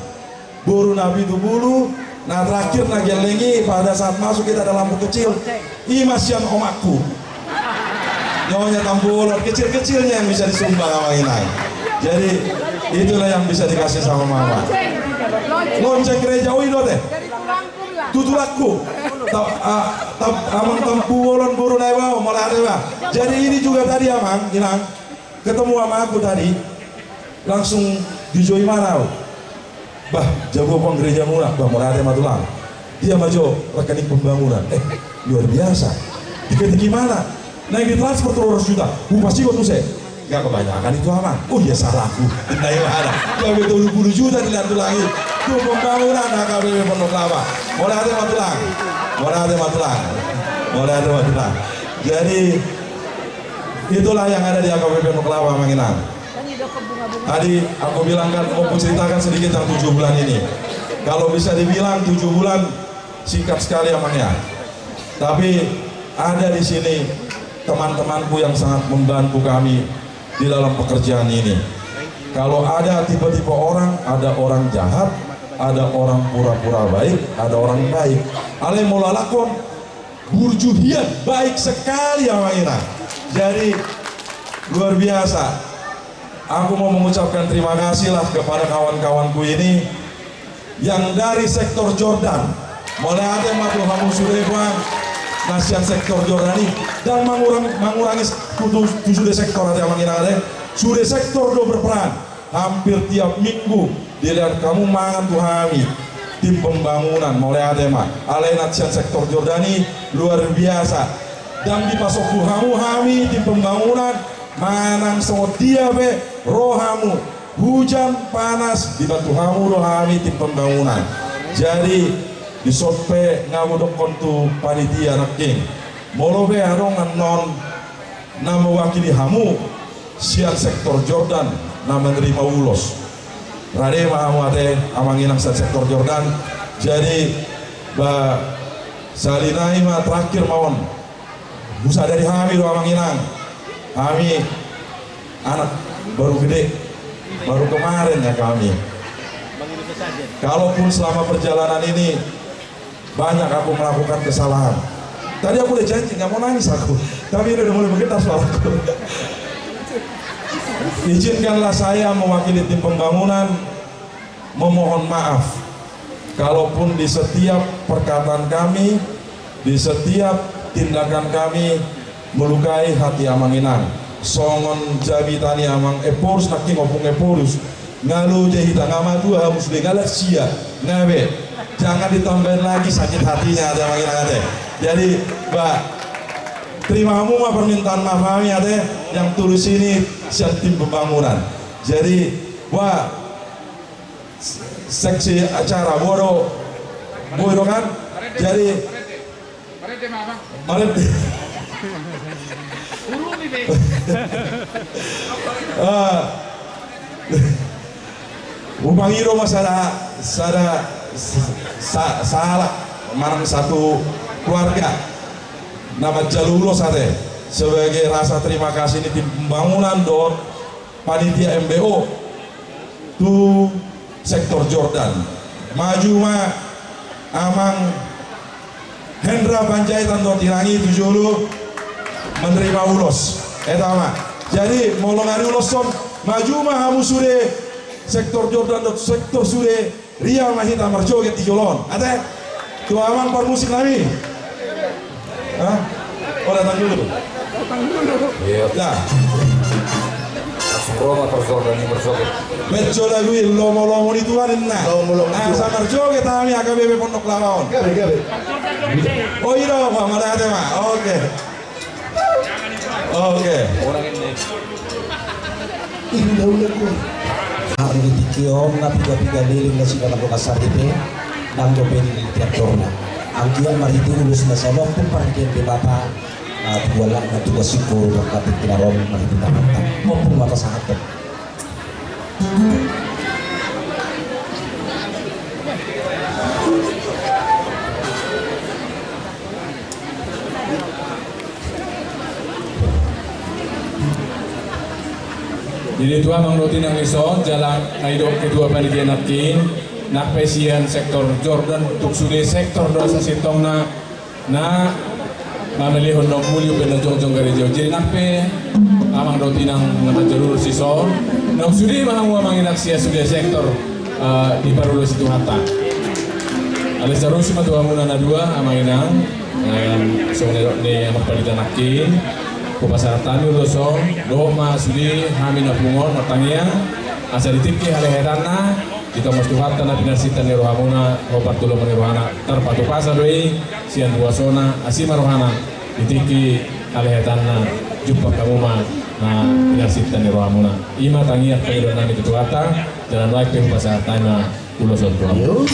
S16: Boru Nabi Tupulu. Nah terakhir Nagelengi pada saat masuk kita ada lampu kecil, Imasian omakku. Nyonya Tampulor, kecil-kecilnya yang bisa disumbang sama Inang. Jadi itulah yang bisa dikasih sama mama. Lonceng gereja Uido teh. Tutulakku. Amang Tampulon Boru Naibau mulai ada. Jadi ini juga tadi Amang Inang ketemu sama aku tadi langsung di Joy Marau. Bah, jago pang gereja murah, bah mulai ada matulang. Dia maju rekening pembangunan. Luar biasa. Diketik gimana? Naik di transfer 200 juta, pasti kok tuh saya gak kebanyakan itu Amang. Oh iya salahku, naik ada ya betul 20 juta dilihat lagi itu pembangunan HKB Pondok Lapa. Mulai ada matulang. Jadi itulah yang ada di HKB Pondok Lapa Amang Inang. Tadi aku bilang kan, aku ceritakan sedikit tentang 7 bulan ini. Kalau bisa dibilang 7 bulan singkat sekali Amang ya. Tapi ada di sini teman-temanku yang sangat membantu kami di dalam pekerjaan ini. Kalau ada tipe-tipe orang, ada orang jahat, ada orang pura-pura baik, ada orang baik. Ale molalakon burjuhian baik sekali sama Ina. Jadi luar biasa. Aku mau mengucapkan terima kasih lah kepada kawan-kawanku ini yang dari sektor Jordan. Mulai ada makhluk kamu sudah buang nasihat sektor Jordan ini dan mengurangi sudah sektor ada yang ada sudah sektor do berperan hampir tiap minggu dilihat kamu mangan tuhami tim pembangunan mulai ada mak alai nasihat sektor Jordan ini luar biasa dan di pasok kamu hami tim pembangunan manang sodia be rohamu hujan panas dibantu kamu rohami tim pembangunan. Jadi disope ngabudok kontu panitia naking molobe harong non na mewakili hamu sian sektor Jordan na menerima ulos rade mahamu ate amanginang sian sektor Jordan. Jadi ba salinai ma terakhir mawon busa dari hami do amanginang kami anak baru gede baru kemarin ya kami. Kalaupun selama perjalanan ini banyak aku melakukan kesalahan. Tadi aku udah janji nggak mau nangis aku, tapi ini udah mulai bergetar suaraku. Izinkanlah saya mewakili tim pembangunan memohon maaf. Kalaupun di setiap perkataan kami, di setiap tindakan kami melukai hati Amanginang. Songon jabitani amang eporus naking opung eporus ngalu jahita ngamatu harus dengalah sia ngabe jangan ditambahin lagi sakit hatinya ada Amanginang ate. Jadi Mbak terima kamu mah permintaan maaf kami ate yang tulis ini siap tim pembangunan. Jadi wah seksi acara bodoh kan. Jadi Maret Upang iro masalah salah marang satu keluarga nama Jalulo sate sebagai rasa terima kasih ini tim pembangunan dor panitia MBO tu sektor Jordan maju mah amang Hendra Panjaitan do tirangi tujulu menerima ulos etama. Jadi molongari uloson maju mah hamu sude sektor Jordan do sektor sude ria mahita marjoget tijolon ate tu amang par musik nami hah oh datang dulu iya nah Roma persoalan ini bersoget Bejo lagu lomo-lomo di Tuhan nah sama marjoget kami AKBP Pondok Lawaon gabe oh iya Pak mana ada Pak oke orang ini udah hari ini kiom na piga-piga liling na sila na kasar ite nang dopen ni traktorna angkian mariti ulus na sabab pun parken di bata at wala na tugas siguro ng kapit kinarong mariti tamantang mo pun mata sa atin.
S3: Jadi tua mangdoti nang iso jalan naidok kedua panitia napkin nak pesian sektor Jordan untuk sudah sektor dosa sitong na mameli honong mulio pena jong gereja jadi nape amang doti nang nama jalur siso nak sudah mahamu amang inaksia sudah sektor di parulo situ hatta ada jalur si matu amuna na dua amang inang soalnya ne amang panitia napkin Kupasar tani ulosong doh ma sudi hamin apungon matangnya asa ditiki haleherana kita mesti hatta na pinarsitan ni rohamuna opat tulo rohana terpatu pasar doi sian buasona asima rohana ditiki haleherana jumpa kamu ma na pinarsitan ni rohamuna ima tangia pengidona ni itu hatta jalan baik ke pasar tani ulosong rohamuna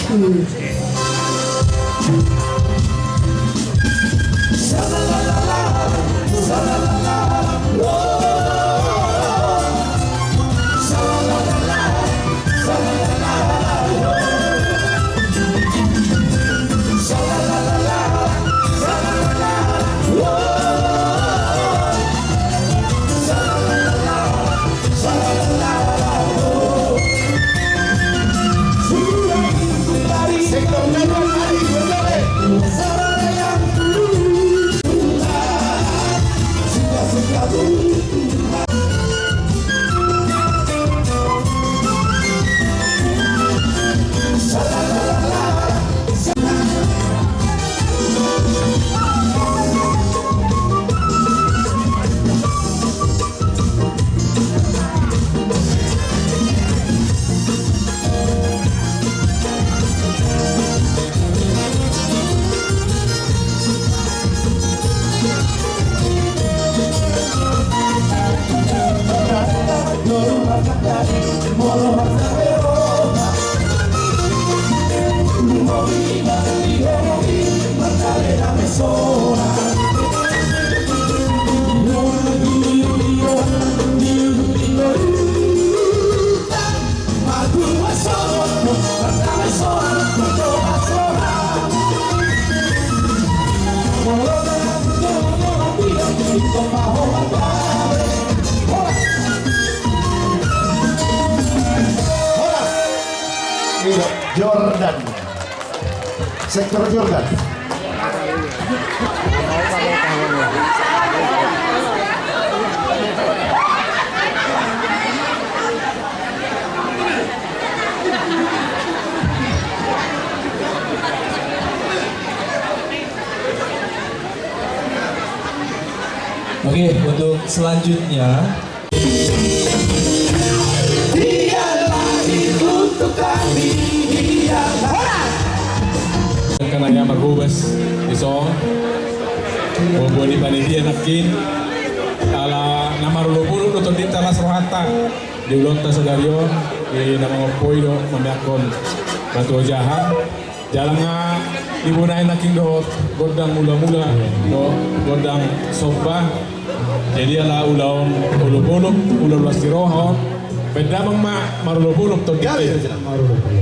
S17: Jordan. Sektor Jordan.
S11: Oke, untuk selanjutnya
S3: karena marhubas iso buat di panitia nakin ala nama rulupulu nonton di talas rohata di ulonta sedario di nama ngopoi do memiakon batu jahat jalan dibunain nakin do godang mula-mula do godang sopa jadi ala ulaon ulu-ulu ulas diroho beda mang marulupulu to
S17: Gali marulupulu.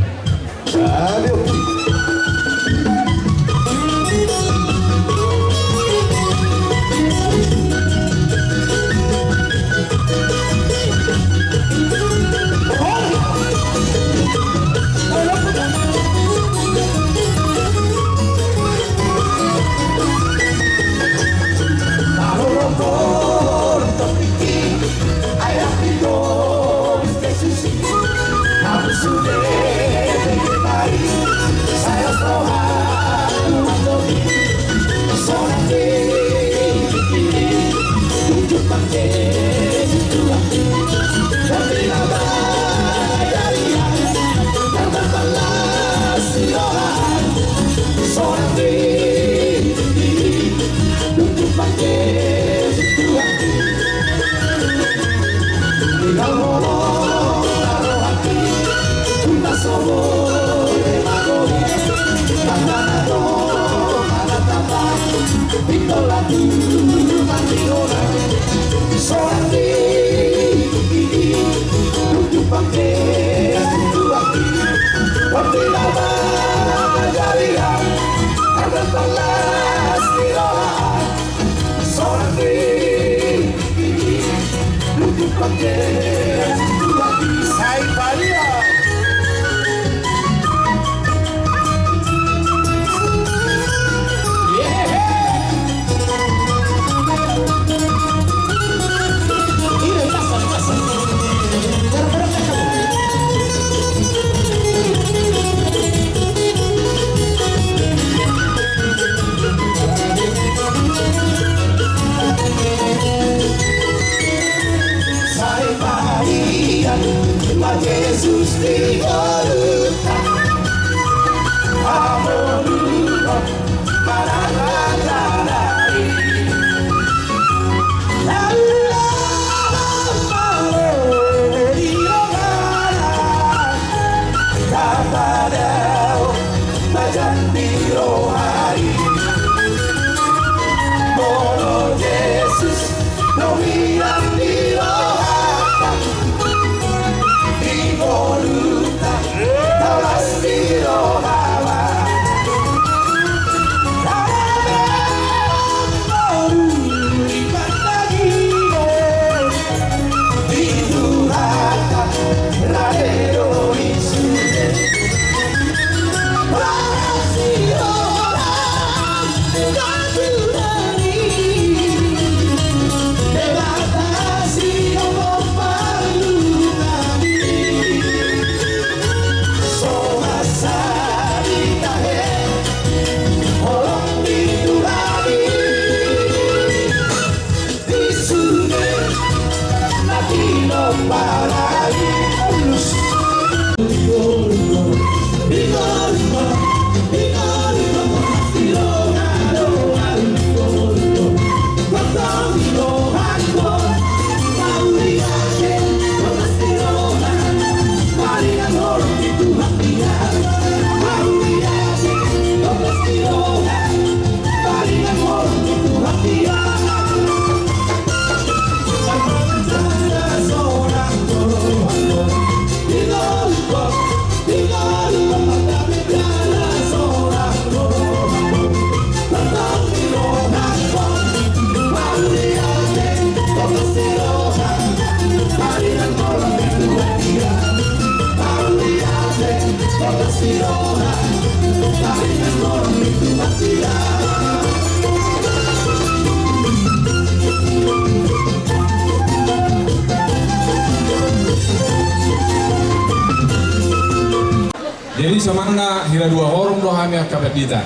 S3: Jadi semangna hira dua orang doh kami akabet dita.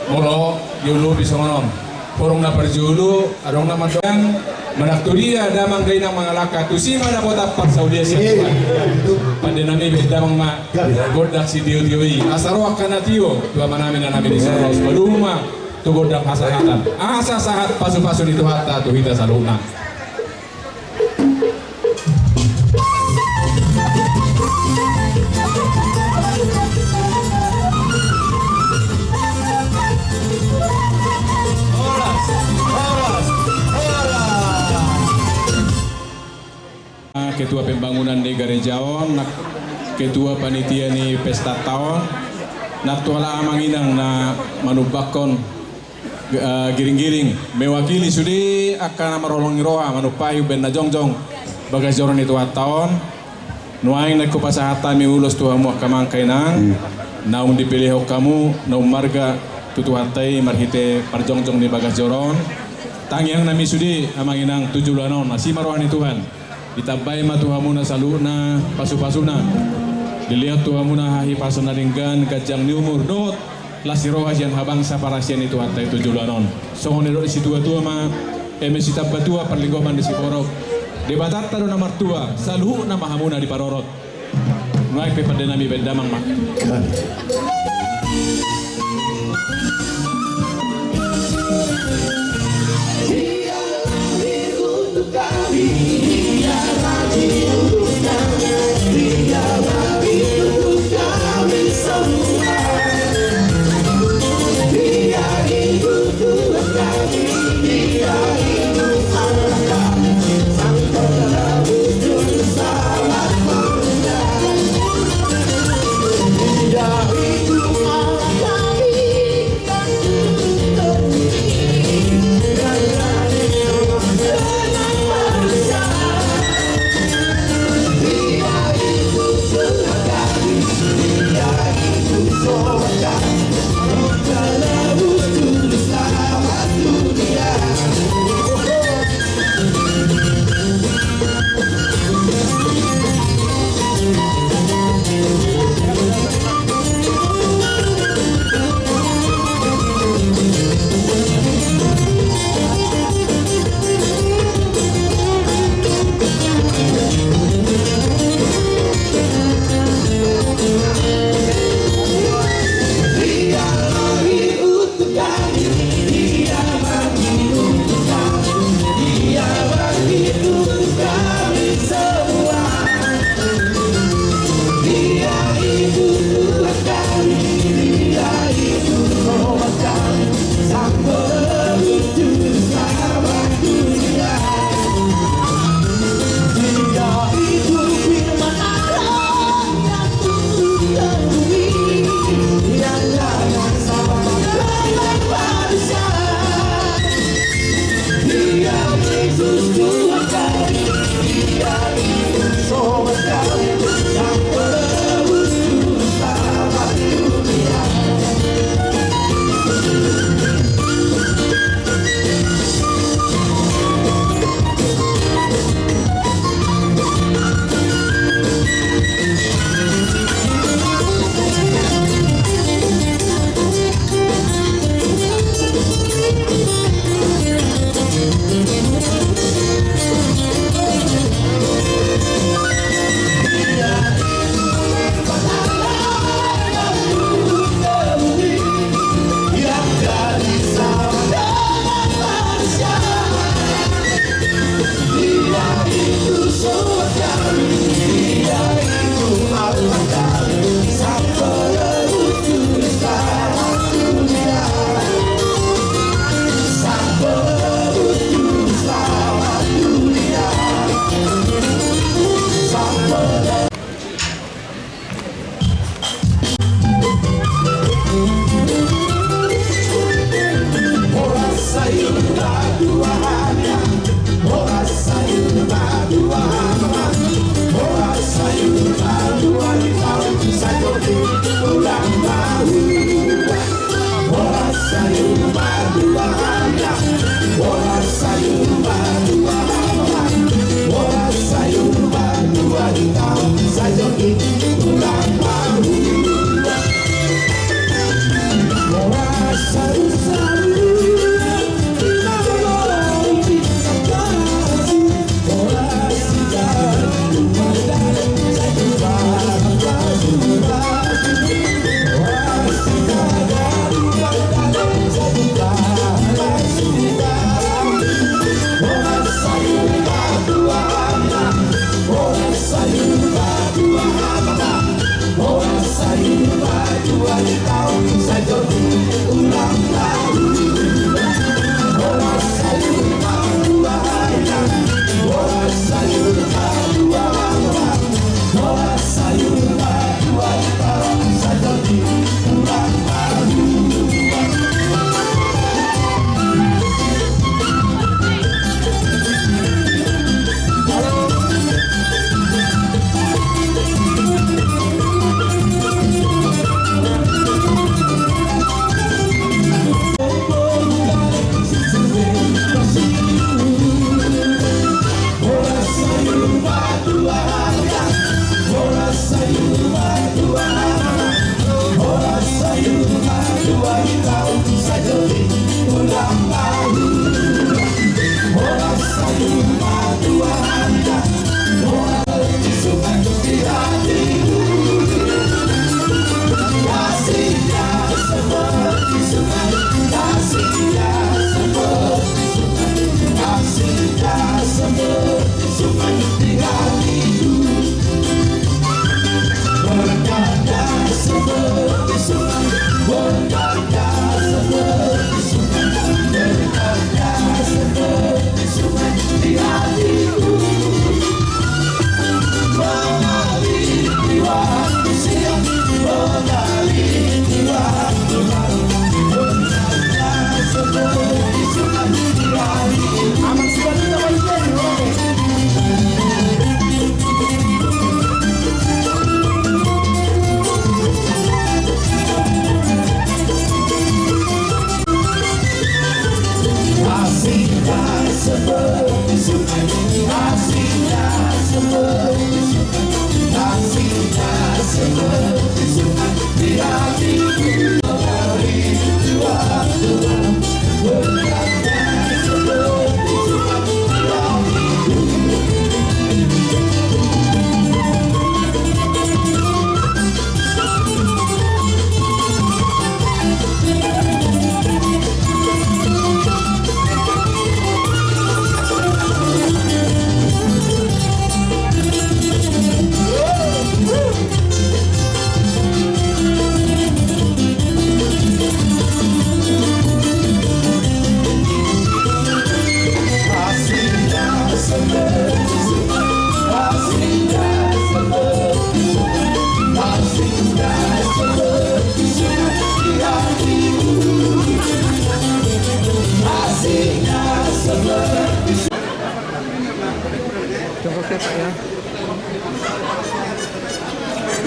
S3: Molo yulu bisa ngonom. Orang na perjulu, adong na mandang manakturia damang gainang mga laka tusima na kota pagsaudia siya. Pada nami damang ma godak si diyo-diyoy. Asarwak ka na tiyo, tuwa manami na namin isaros. Baluma, tu godak hasahatan. Asa sahat pasu-pasu dito hata tu hita sa luna. Ketua Pembangunan di Garejaon, Ketua Panitia ni Pesta Tahun, Tuala Amanginang na manubakon giring-giring mewakili sudi akan marolong roha manupayu ben na jongjong bagas joron itu tahun nuaing na kupasahatan mi ulos tuhamu kamangkay nang naung dipilih kamu naung marga tutuhatay marhite parjongjong ni bagas joron tangyang nami sudi amanginang 7 lanon nasi marohan ni Tuhan ditabay matuhamuna saluna pasu-pasuna dilihat tuhamuna hahi pasuna ringgan gajang ni umur dot lasiroha yang habang sa parasyan itu hatta itu julanon songon di situ tua ma emesita batua perlinggoman di siporok debatat tado nomor 2 saluhu nama hamuna di parorot nuai pe padenami bedamang mak
S18: Dia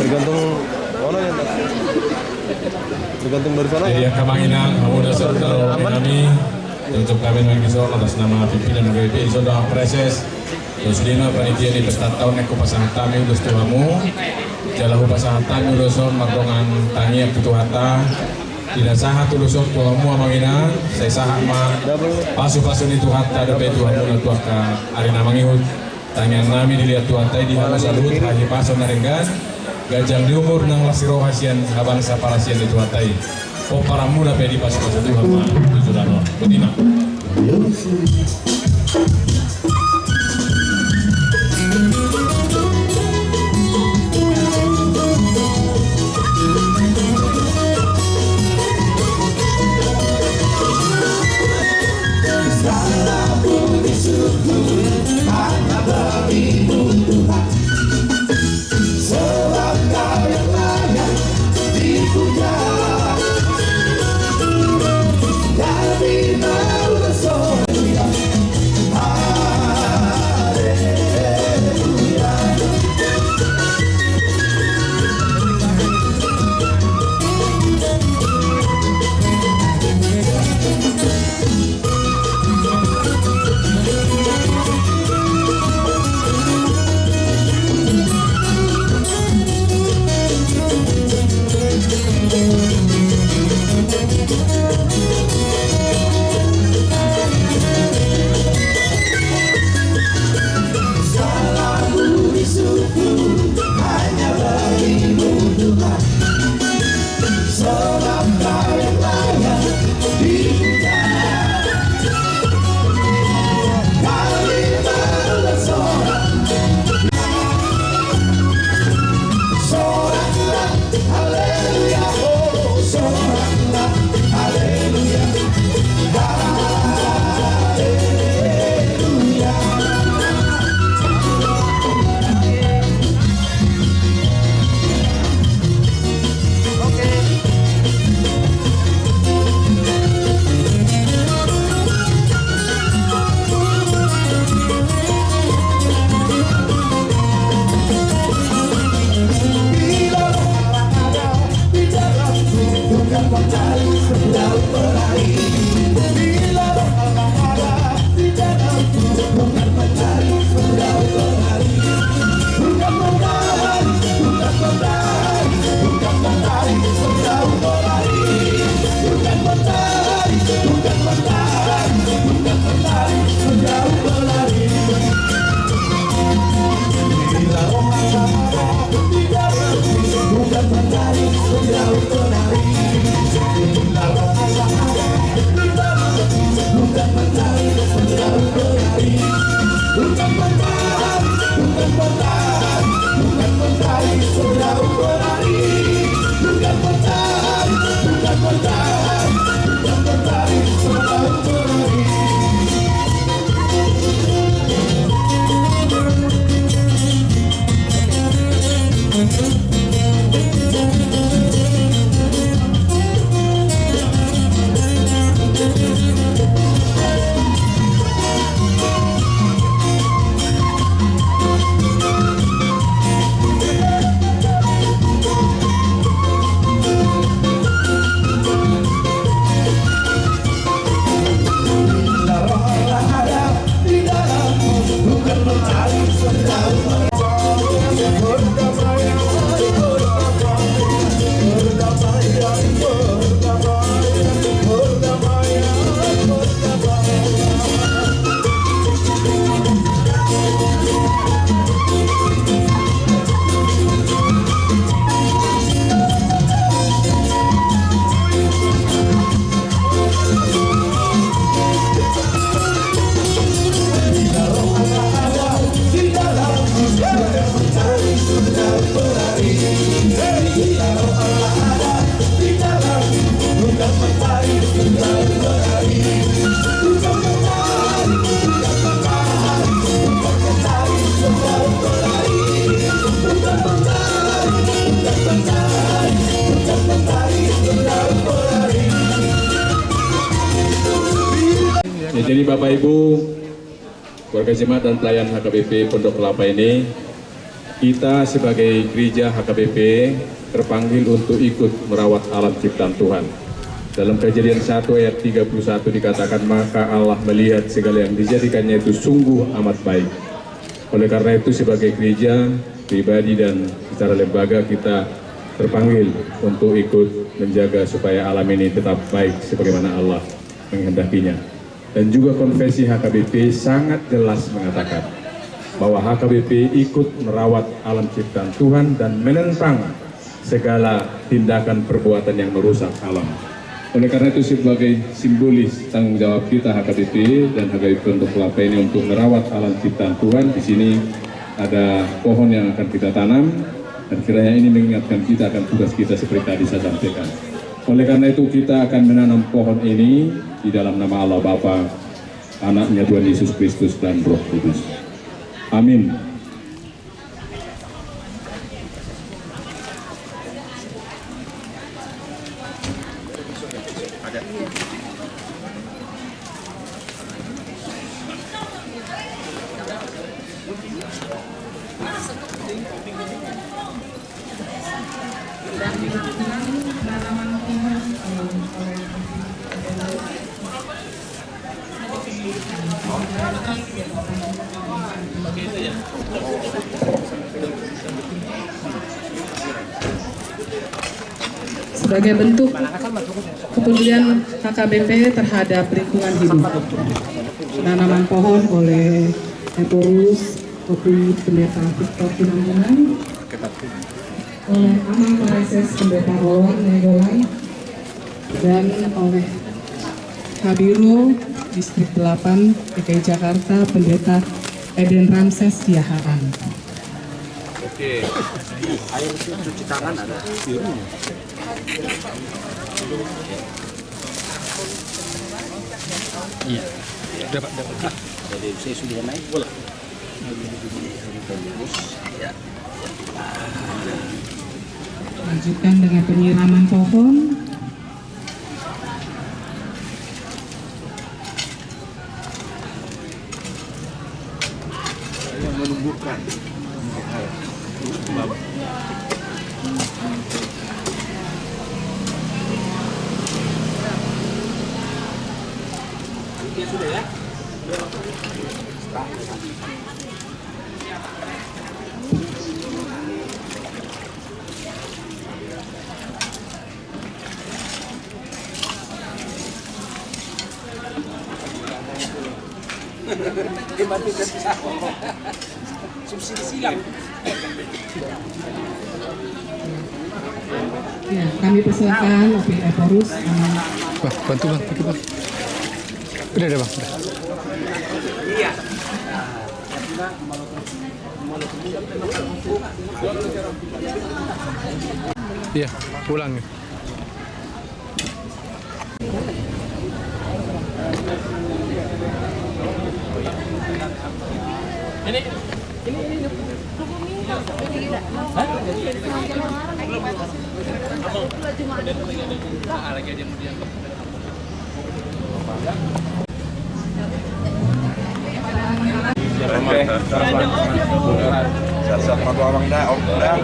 S9: Tergantung mana ya? Tergantung dari sana.
S3: Jadi yang kemanginan pemuda serta kami untuk kami mengisor atas nama pimpinan GP Saudara Preses terus lima panitia di pesta tahun aku pasangan kami untuk tuamu jalahu pasangan kami urusan mardongan tanya putu hata tidak sah urusan tuamu amanginan saya sah ma pasu-pasu itu hata dapat tuamu dan tuaka arena mangihut tanya nami dilihat tuatai di halus alut haji pasu naringgan gajang di umur nang lasiro hasian habangsa parasian itu hatai oh para muda pedi pasu-pasu Tuhan ma tujuh danau betina. Ya, jadi Bapak Ibu, keluarga jemaat dan pelayan HKBP Pondok Kelapa ini Kita sebagai gereja HKBP terpanggil untuk ikut merawat alam ciptaan Tuhan. Dalam Kejadian 1 ayat 31 dikatakan, maka Allah melihat segala yang dijadikannya itu sungguh amat baik. Oleh karena itu sebagai gereja, pribadi dan secara lembaga kita terpanggil untuk ikut menjaga supaya alam ini tetap baik sebagaimana Allah menghendakinya. Dan juga konvensi HKBP sangat jelas mengatakan bahwa HKBP ikut merawat alam ciptaan Tuhan dan menentang segala tindakan perbuatan yang merusak alam. Oleh karena itu sebagai simbolis tanggung jawab kita HKBP dan HKBP untuk Kelapa ini untuk merawat alam ciptaan Tuhan, di sini ada pohon yang akan kita tanam dan kiranya ini mengingatkan kita akan tugas kita seperti tadi saya sampaikan. Oleh karena itu kita akan menanam pohon ini di dalam nama Allah Bapa, Anaknya Tuhan Yesus Kristus dan Roh Kudus. Amin.
S8: Sebagai bentuk kepedulian HKBP terhadap lingkungan hidup, penanaman pohon oleh Eporus Kopi Pendeta Victor Pinanggungan, oleh Amang Pareses Pendeta Rowan Negolai, dan oleh Kabiro Distrik 8 DKI Jakarta Pendeta Eden Ramses Siahaan.
S6: Oke, air cuci tangan ada di rumah. Iya, dapat. Jadi saya sudah naik bola. Ya.
S8: Lanjutkan dengan penyiraman pohon.
S6: Yang menumbuhkan. Sudah ya?
S4: Subsidi silang.
S8: Ya, kami persilakan Opi Eporus.
S6: Bang, bantu bang, ikut bang. Udah bang, udah.
S4: Iya.
S6: Iya, pulang ya.
S4: Ini. Lagi aja kemudian.
S16: Oke, siap-siap matu awang dah, om dah.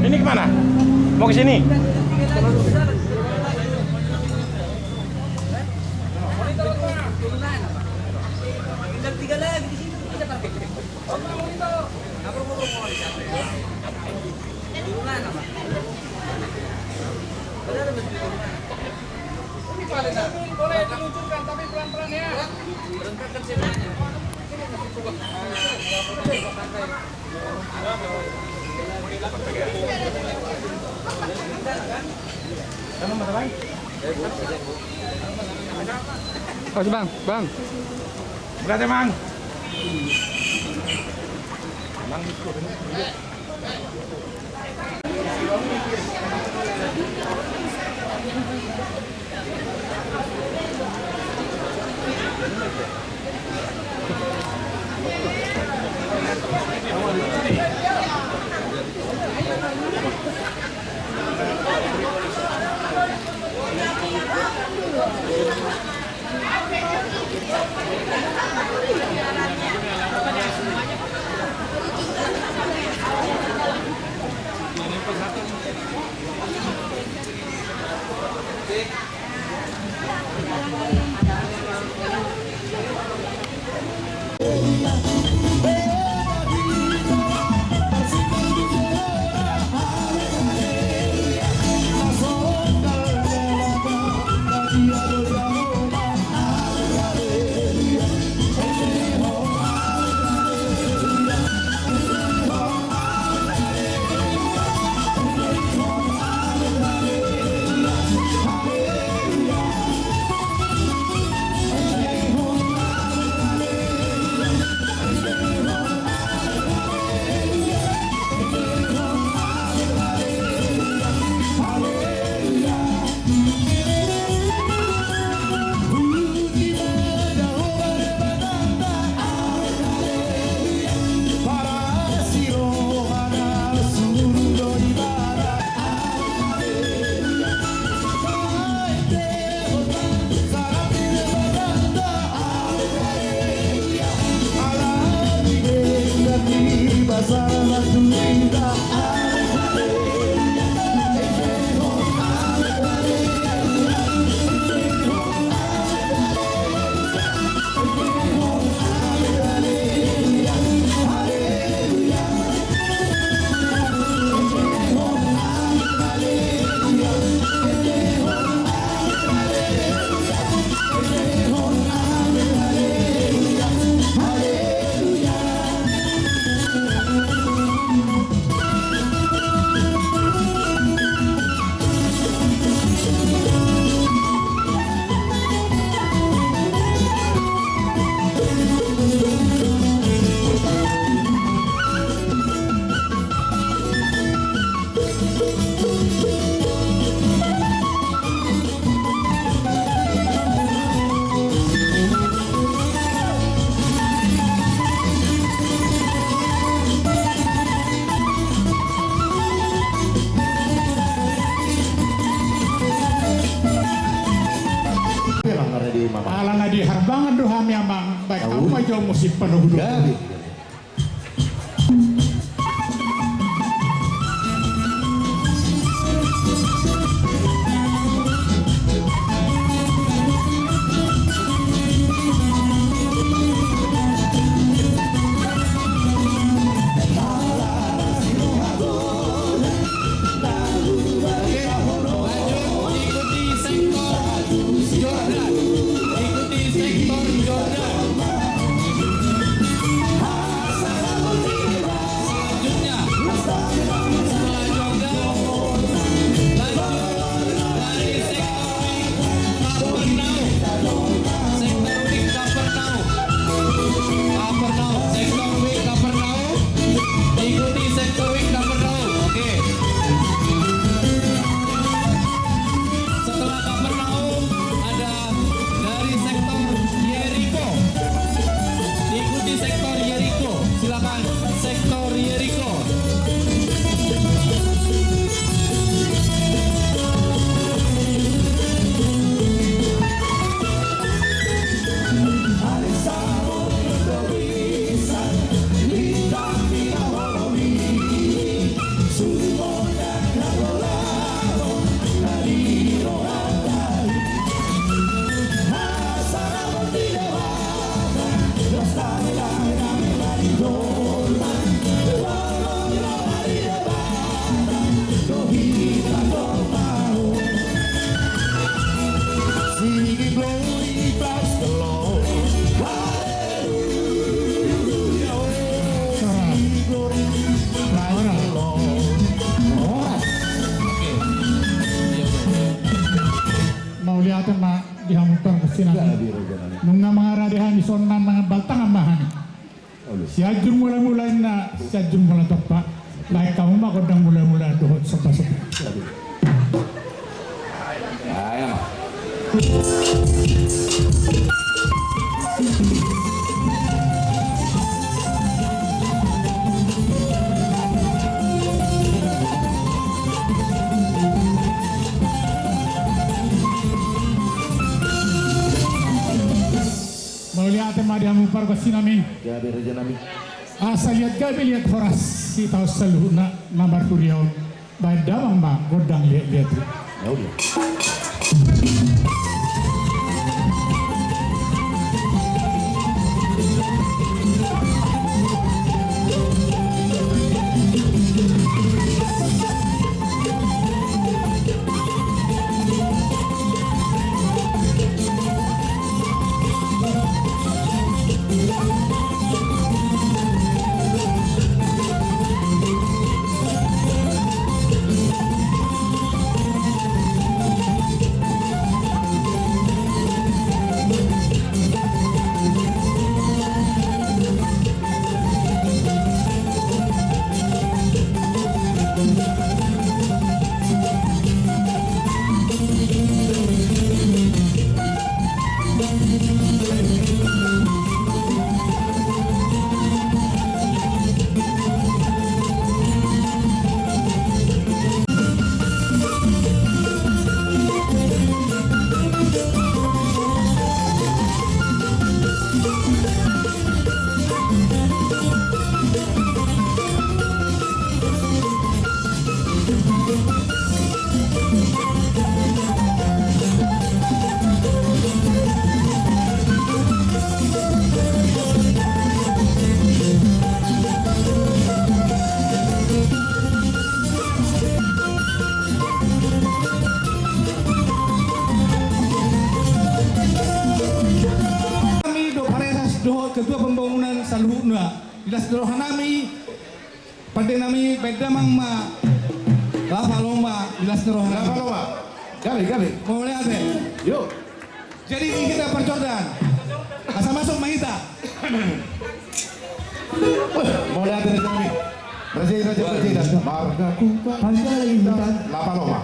S10: Ini kemana? Mau ke sini?
S4: Boleh diluncurkan tapi pelan-pelan ya. Berangkatkan semuanya.
S6: Oh, bang.
S10: Berarti bang.
S18: Alang di harbangan doha mi amang baik apa jauh musik penuh dulu. Lihatkan mak dihampar ke sini. Nunggu mengaradehan di sonan mengambil tangan bahan. Si ajung mulai na si ajung mulai tepat. Baik kamu mah kodang mula-mula dohot sopa-sopa.
S2: Ayo.
S18: Mau lihat tema dia mupar ke sinami.
S17: Ya biar aja nami.
S18: Asal lihat gabi lihat horas si tahu seluruhna nambar kuriau. Baik damang mah godang lihat.
S17: Ya udah.
S5: Ketua Pembangunan Saluhuna Dinas Rohanami pada nami beda mangma lapa lomba Dinas Rohanami
S17: Lapa lomba Gali
S5: mau lihat deh
S17: yuk.
S5: Jadi kita percodan asal masuk mahita
S17: Mau lihat dari nami Presiden margaku Panjaitan Lapa lomba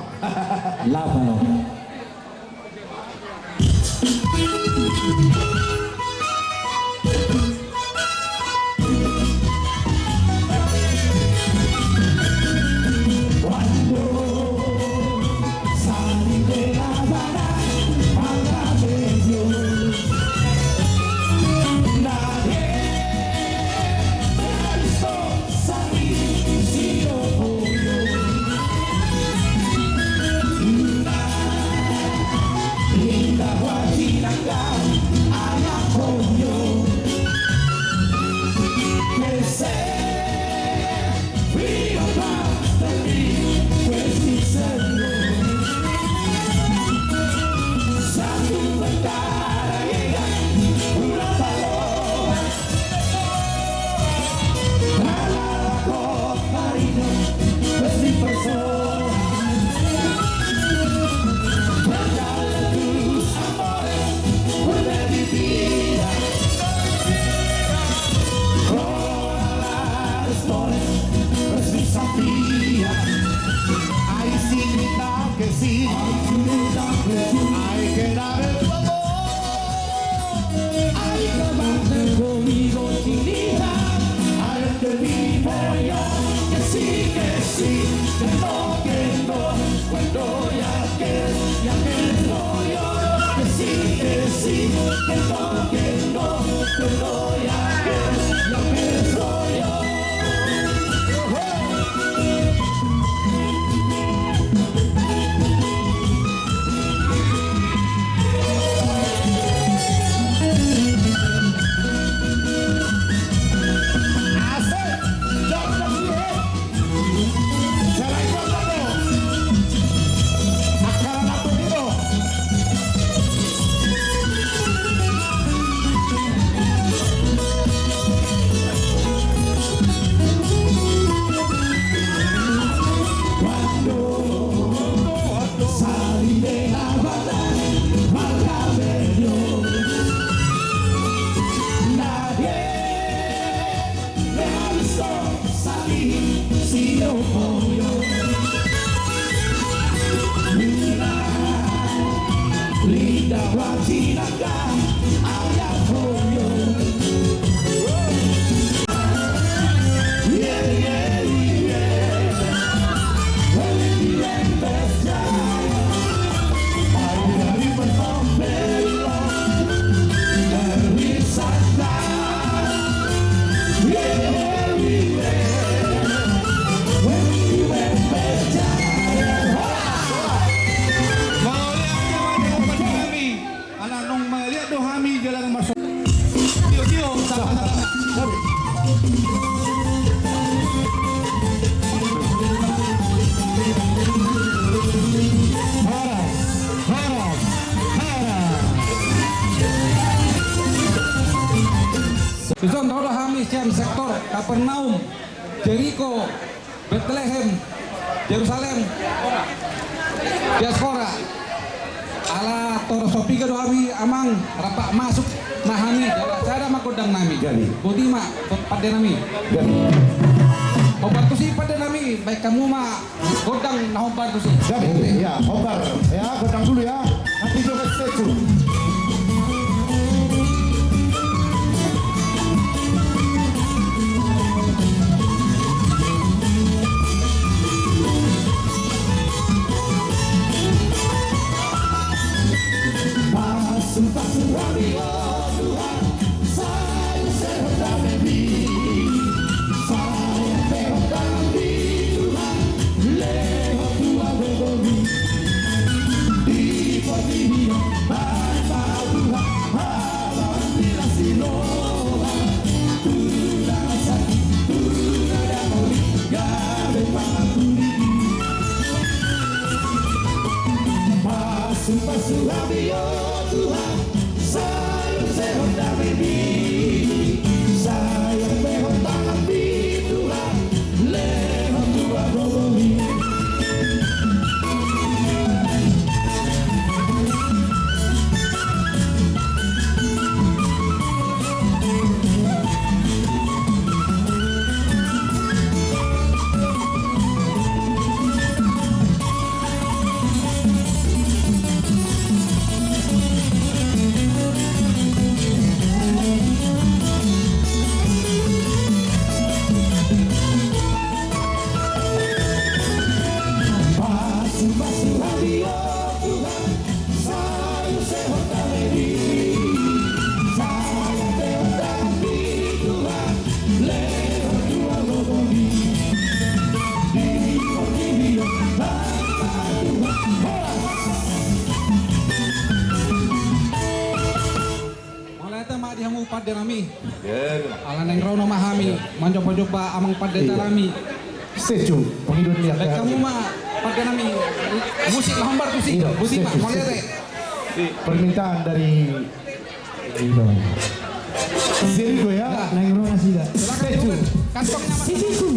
S5: Linda Watinaka, ayah koyo. Yeah, yeah, yeah. When we went best I didn't even from very long. Then we sat down. Yeah, we went. When we went best anak nong melihat dohami jalan masuk. Tio, sama. Susun dohami jam sektor Kapernaum, Jericho, Bethlehem, Yerusalem, diaspora. Ala toro sopi ke doami amang rapak masuk nahami cara makodang nami budi mak pada nami obat tusi pada nami baik kamu mak godang nah obat tusi
S17: ya obat ya godang dulu ya nanti juga secu. Pasu hari oh Tuhan, saya sehendak bebi, saya pegang di Tuhan, lewat dua begobi, di pagi tanpa Tuhan, halang bila siloa, tudah sakit, tudah damai, gabe pangkuri. Pasu hari oh Tuhan, saya sehendak bebi, saya pegang tangan di Tuhan, lewat dua begobi.
S5: Pada nami, ala neng rono mahami, manjoba-joba amang pada nami.
S17: Secu, penghidup lihat.
S5: Baik kamu mah pada nami musik lambar musik, musik mah mau lihat
S17: permintaan dari Sirigo ya, neng rono sida. Secu,
S5: kantongnya
S17: Sirigo.